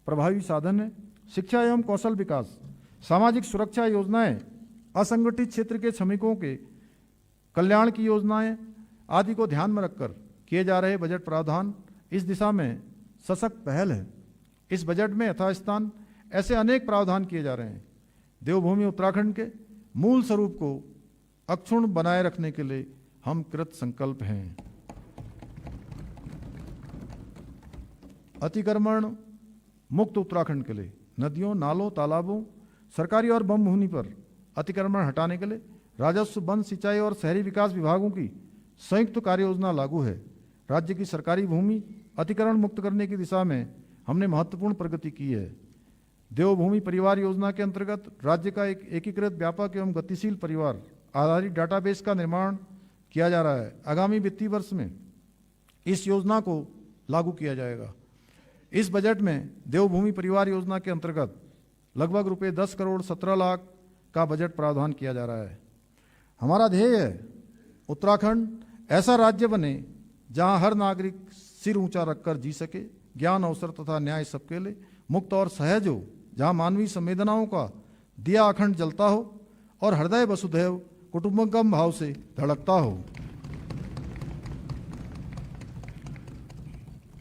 प्रभावी साधन है। शिक्षा एवं कौशल विकास, सामाजिक सुरक्षा योजनाएं, असंगठित क्षेत्र के श्रमिकों के कल्याण की योजनाएं आदि को ध्यान में रखकर किए जा रहे बजट प्रावधान इस दिशा में सशक्त पहल है। इस बजट में यथास्थान ऐसे अनेक प्रावधान किए जा रहे हैं। देवभूमि उत्तराखंड के मूल स्वरूप को अक्षुण्ण बनाए रखने के लिए हम कृत संकल्प हैं। अतिक्रमण मुक्त उत्तराखंड के लिए नदियों, नालों, तालाबों, सरकारी और वन भूमि पर अतिक्रमण हटाने के लिए राजस्व, वन, सिंचाई और शहरी विकास विभागों की संयुक्त कार्य योजना लागू है। राज्य की सरकारी भूमि अतिक्रमण मुक्त करने की दिशा में हमने महत्वपूर्ण प्रगति की है। देवभूमि परिवार योजना के अंतर्गत राज्य का एक एकीकृत, व्यापक एवं गतिशील परिवार आधारित डाटाबेस का निर्माण किया जा रहा है। आगामी वित्तीय वर्ष में इस योजना को लागू किया जाएगा। इस बजट में देवभूमि परिवार योजना के अंतर्गत लगभग रुपये 10 करोड़ 17 लाख का बजट प्रावधान किया जा रहा है। हमारा ध्येय है उत्तराखंड ऐसा राज्य बने जहां हर नागरिक सिर ऊंचा रखकर जी सके, ज्ञान अवसर तथा न्याय सबके लिए मुक्त और सहज हो, जहां मानवीय संवेदनाओं का दिया अखंड जलता हो और हृदय वसुधैव कुटुंबकम भाव से धड़कता हो।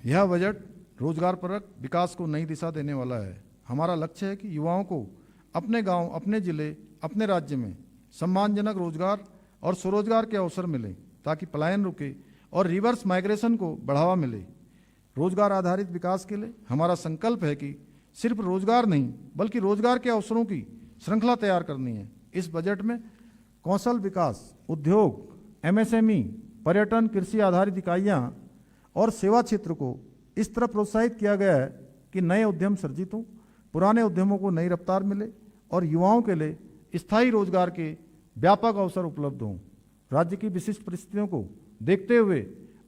यह बजट रोजगारपरक विकास को नई दिशा देने वाला है। हमारा लक्ष्य है कि युवाओं को अपने गांव, अपने जिले, अपने राज्य में सम्मानजनक रोजगार और स्वरोजगार के अवसर मिले ताकि पलायन रुके और रिवर्स माइग्रेशन को बढ़ावा मिले। रोजगार आधारित विकास के लिए हमारा संकल्प है कि सिर्फ रोजगार नहीं बल्कि रोजगार के अवसरों की श्रृंखला तैयार करनी है। इस बजट में कौशल विकास, उद्योग, एमएसएमई, पर्यटन, कृषि आधारित इकाइयां और सेवा क्षेत्र को इस तरह प्रोत्साहित किया गया है कि नए उद्यम सर्जित हों, पुराने उद्यमों को नई रफ्तार मिले और युवाओं के लिए स्थायी रोजगार के व्यापक अवसर उपलब्ध हों। राज्य की विशिष्ट परिस्थितियों को देखते हुए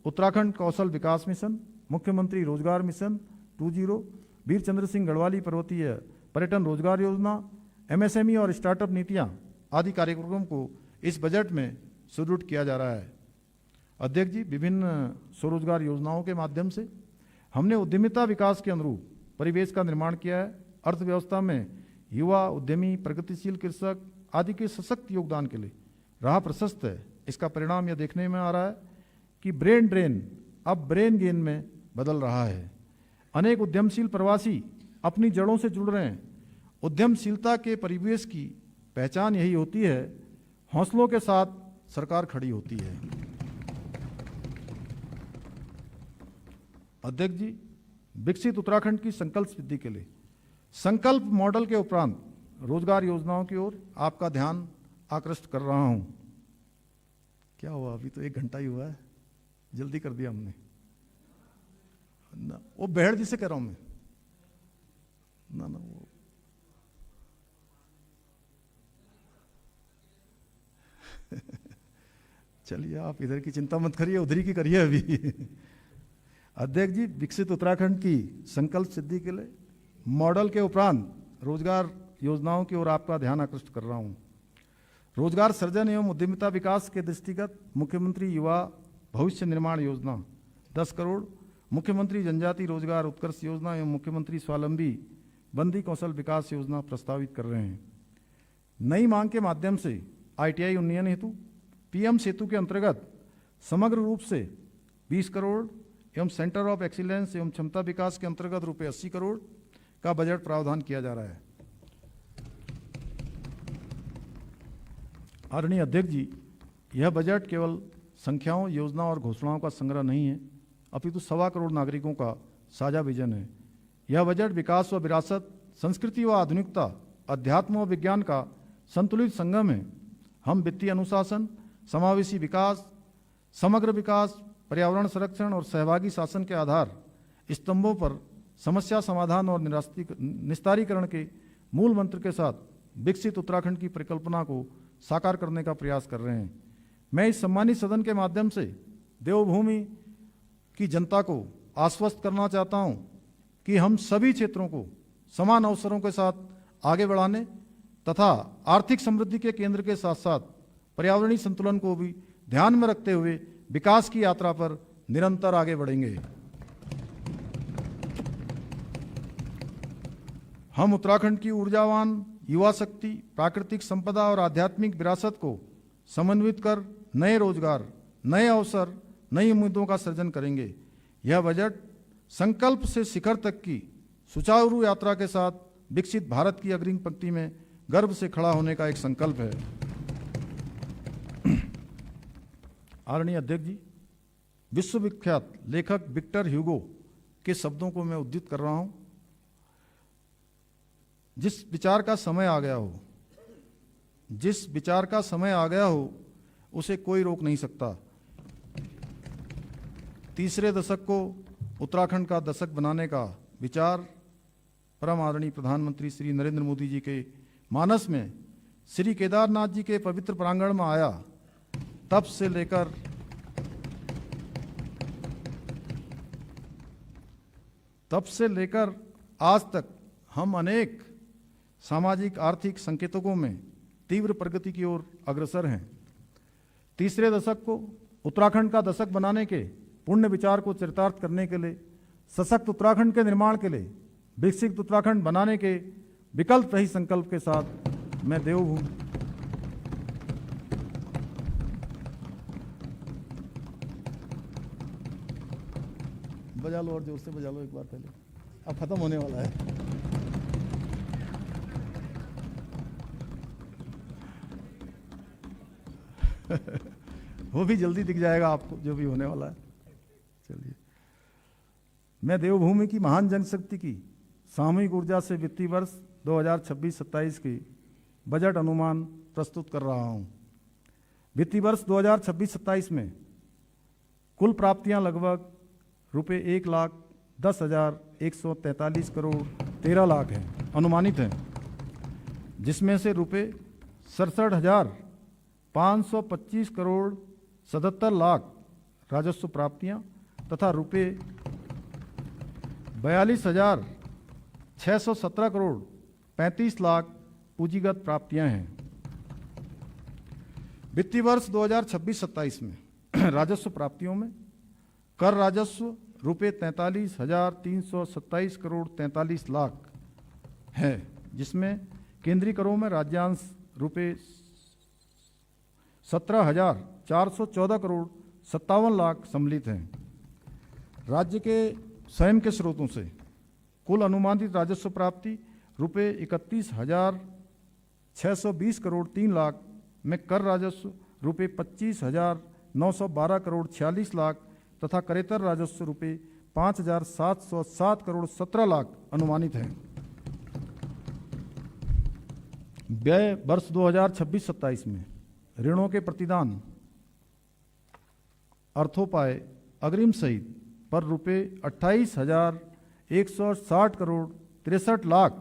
उत्तराखंड कौशल विकास मिशन, मुख्यमंत्री रोजगार मिशन 2.0, वीर चंद्र सिंह गढ़वाली पर्वतीय पर्यटन रोजगार योजना, एमएसएमई और स्टार्टअप नीतियां आदि कार्यक्रमों को इस बजट में सुदृढ़ किया जा रहा है। अध्यक्ष जी, विभिन्न स्वरोजगार योजनाओं के माध्यम से हमने उद्यमिता विकास के अनुरूप परिवेश का निर्माण किया है। अर्थव्यवस्था में युवा, उद्यमी, प्रगतिशील कृषक आदि के सशक्त योगदान के लिए राह प्रशस्त है। इसका परिणाम यह देखने में आ रहा है कि ब्रेन ड्रेन अब ब्रेन गेन में बदल रहा है। अनेक उद्यमशील प्रवासी अपनी जड़ों से जुड़ रहे हैं। उद्यमशीलता के परिवेश की पहचान यही होती है, हौसलों के साथ सरकार खड़ी होती है। अध्यक्ष जी, विकसित उत्तराखंड की संकल्प सिद्धि के लिए संकल्प मॉडल के उपरांत रोजगार योजनाओं की ओर आपका ध्यान आकृष्ट कर रहा हूं। क्या हुआ, अभी तो 1 घंटा ही हुआ है, जल्दी कर दिया हमने ना। वो बेहड़ जी से कह रहा हूं मैं ना वो चलिए, आप इधर की चिंता मत करिए, उधर ही की करिए अभी। अध्यक्ष जी, विकसित उत्तराखंड की संकल्प सिद्धि के लिए मॉडल के उपरांत रोजगार योजनाओं की ओर आपका ध्यान आकृष्ट कर रहा हूं। रोजगार सृजन एवं उद्यमिता विकास के दृष्टिगत मुख्यमंत्री युवा भविष्य निर्माण योजना 10 करोड़, मुख्यमंत्री जनजाति रोजगार उत्कर्ष योजना एवं मुख्यमंत्री स्वावलंबी बंदी कौशल विकास योजना प्रस्तावित कर रहे हैं। नई मांग के माध्यम से ITI उन्नयन हेतु PM सेतु के अंतर्गत समग्र रूप से 20 करोड़ एवं सेंटर ऑफ एक्सीलेंस एवं क्षमता विकास के अंतर्गत रुपये 80 करोड़ का बजट प्रावधान किया जा रहा है। आदरणीय अध्यक्ष जी, यह बजट केवल संख्याओं, योजनाओं और घोषणाओं का संग्रह नहीं है, अपितु 1.25 करोड़ नागरिकों का साझा विजन है। यह बजट विकास व विरासत, संस्कृति व आधुनिकता, अध्यात्म व विज्ञान का संतुलित संगम है। हम वित्तीय अनुशासन, समावेशी विकास, समग्र विकास, पर्यावरण संरक्षण और सहभागी शासन के आधार स्तंभों पर समस्या समाधान और निस्तारीकरण के मूल मंत्र के साथ विकसित उत्तराखंड की परिकल्पना को साकार करने का प्रयास कर रहे हैं। मैं इस सम्मानित सदन के माध्यम से देवभूमि की जनता को आश्वस्त करना चाहता हूं कि हम सभी क्षेत्रों को समान अवसरों के साथ आगे बढ़ाने तथा आर्थिक समृद्धि के केंद्र के साथ साथ पर्यावरणीय संतुलन को भी ध्यान में रखते हुए विकास की यात्रा पर निरंतर आगे बढ़ेंगे। हम उत्तराखंड की ऊर्जावान युवा शक्ति, प्राकृतिक संपदा और आध्यात्मिक विरासत को समन्वित कर नए रोजगार, नए अवसर, नई उम्मीदों का सृजन करेंगे। यह बजट संकल्प से शिखर तक की सुचारू यात्रा के साथ विकसित भारत की अग्रिम पंक्ति में गर्व से खड़ा होने का एक संकल्प है। आदरणीय अध्यक्ष जी, विश्वविख्यात लेखक विक्टर ह्यूगो के शब्दों को मैं उद्धृत कर रहा हूं, जिस विचार का समय आ गया हो, जिस विचार का समय आ गया हो उसे कोई रोक नहीं सकता। तीसरे दशक को उत्तराखंड का दशक बनाने का विचार परम आदरणीय प्रधानमंत्री श्री नरेंद्र मोदी जी के मानस में श्री केदारनाथ जी के पवित्र प्रांगण में आया, तब से लेकर आज तक हम अनेक सामाजिक आर्थिक संकेतकों में तीव्र प्रगति की ओर अग्रसर हैं। तीसरे दशक को उत्तराखंड का दशक बनाने के पुण्य विचार को चरितार्थ करने के लिए, सशक्त उत्तराखंड के निर्माण के लिए, विकसित उत्तराखंड बनाने के विकल्प रहित संकल्प के साथ मैं देवभूमि बजा लो और जोर से बजा लो एक बार पहले, अब खत्म होने वाला है। वो भी जल्दी दिख जाएगा आपको जो भी होने वाला है। चलिए, मैं देवभूमि की महान जनशक्ति की सामूहिक ऊर्जा से वित्तीय वर्ष 2026-27 की बजट अनुमान प्रस्तुत कर रहा हूं। वित्तीय वर्ष 2026-27 में कुल प्राप्तियां लगभग रुपये 1,10,143 करोड़ 13 लाख हैं, अनुमानित हैं, जिसमें से रुपये 67,525 करोड़ 77 लाख राजस्व प्राप्तियां तथा रुपये 42,617 करोड़ 35 लाख पूंजीगत प्राप्तियां हैं। वित्तीय वर्ष 2026-27 में राजस्व प्राप्तियों में कर राजस्व रुपये 43,327 करोड़ 43 लाख है, जिसमें केंद्रीय करों में राज्यांश रुपये 17,414 करोड़ 57 लाख सम्मिलित हैं। राज्य के स्वयं के स्रोतों से कुल अनुमानित राजस्व प्राप्ति रुपये 31,620 करोड़ 3 लाख में कर राजस्व रुपये 25,912 करोड़ 46 लाख तथा करेतर राजस्व रुपये 5,707 करोड़ 17 लाख अनुमानित हैं। व्यय वर्ष 2026-27 में ऋणों के प्रतिदान, अर्थोपाय, अग्रिम सहित पर रुपये 28,160 करोड़ 63 लाख,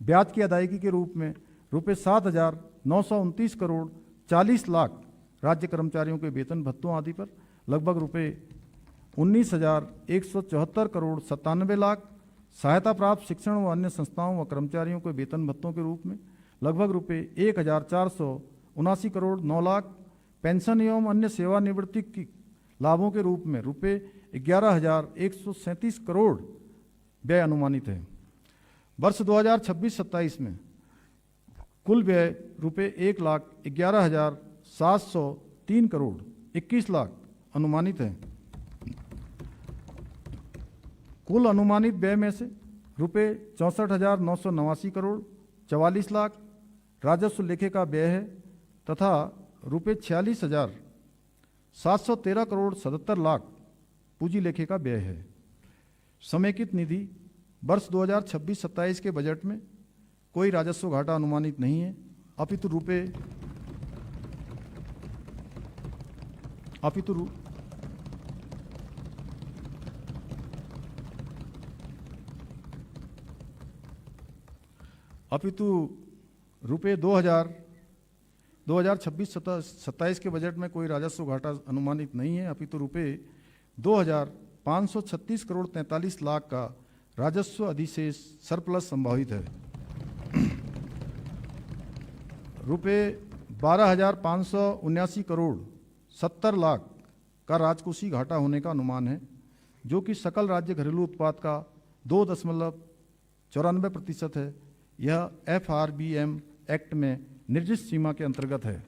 ब्याज की अदायगी के रूप में रुपये 7,929 करोड़ 40 लाख, राज्य कर्मचारियों के वेतन भत्तों आदि पर लगभग रुपये 19,174 करोड़ 97 लाख, सहायता प्राप्त शिक्षण व अन्य संस्थाओं व कर्मचारियों के वेतन भत्तों के रूप में लगभग रुपये 1,479 करोड़ 9 लाख, पेंशन एवं अन्य सेवानिवृत्ति की लाभों के रूप में रुपये 11,137 करोड़ व्यय अनुमानित है। वर्ष 2026-27 में कुल व्यय रुपये 1,11,703 करोड़ 21 लाख अनुमानित है। कुल अनुमानित व्यय में से रुपये 64,989 करोड़ 44 लाख राजस्व लेखे का व्यय है तथा रुपये 46,713 करोड़ 77 लाख पूंजी लेखे का व्यय है। समेकित निधि वर्ष 2026-27 के बजट में कोई राजस्व घाटा अनुमानित नहीं है, अपितु रुपये 2026-27 के बजट में कोई राजस्व घाटा अनुमानित नहीं है, अपितु रुपये 2,536 करोड़ 43 लाख का राजस्व अधिशेष सरप्लस संभावित है। रुपये 12,579 करोड़ 70 लाख का राजकोषीय घाटा होने का अनुमान है, जो कि सकल राज्य घरेलू उत्पाद का 2.94% है। यह FRBM एक्ट में निर्दिष्ट सीमा के अंतर्गत है।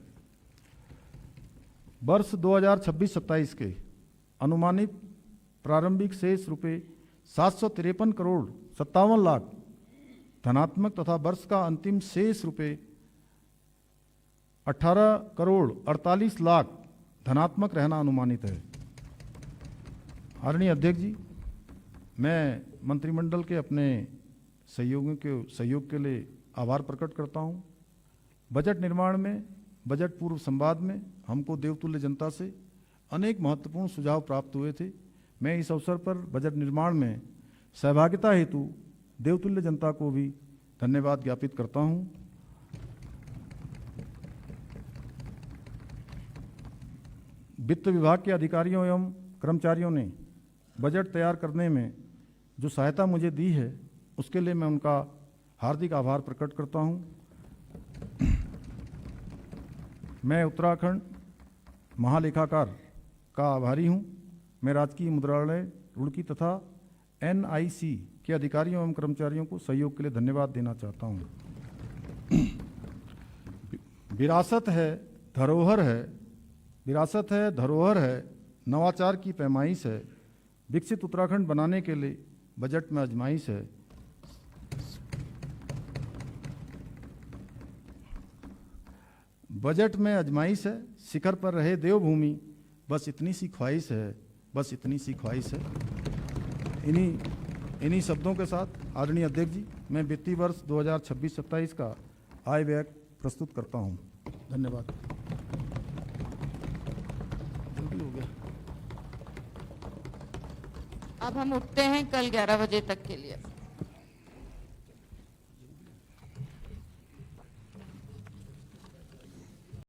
वर्ष 2026-27 के अनुमानित प्रारंभिक शेष रुपये 753 करोड़ 57 लाख धनात्मक तथा वर्ष का अंतिम शेष रुपये 18 करोड़ 48 लाख धनात्मक रहना अनुमानित है। आदरणीय अध्यक्ष जी, मैं मंत्रिमंडल के अपने सहयोगियों के सहयोग के लिए आभार प्रकट करता हूं। बजट निर्माण में, बजट पूर्व संवाद में हमको देवतुल्य जनता से अनेक महत्वपूर्ण सुझाव प्राप्त हुए थे। मैं इस अवसर पर बजट निर्माण में सहभागिता हेतु देवतुल्य जनता को भी धन्यवाद ज्ञापित करता हूं। वित्त विभाग के अधिकारियों एवं कर्मचारियों ने बजट तैयार करने में जो सहायता मुझे दी है उसके लिए मैं उनका हार्दिक आभार प्रकट करता हूं। मैं उत्तराखंड महालेखाकार का आभारी हूं। मैं राजकीय मुद्रालय रुड़की तथा NIC के अधिकारियों एवं कर्मचारियों को सहयोग के लिए धन्यवाद देना चाहता हूं। विरासत है, धरोहर है, विरासत है, धरोहर है, नवाचार की पैमाइश है, विकसित उत्तराखंड बनाने के लिए बजट में आजमाइश है। बजट में आजमाइश है, शिखर पर रहे देवभूमि, बस इतनी सी ख्वाहिश है, बस इतनी सी ख्वाहिश है। इन्हीं शब्दों के साथ आदरणीय अध्यक्ष जी, मैं वित्तीय वर्ष 2026-27 का आय व्यय प्रस्तुत करता हूं। धन्यवाद। जल्दी हो गया। अब हम उठते हैं कल 11 बजे तक के लिए।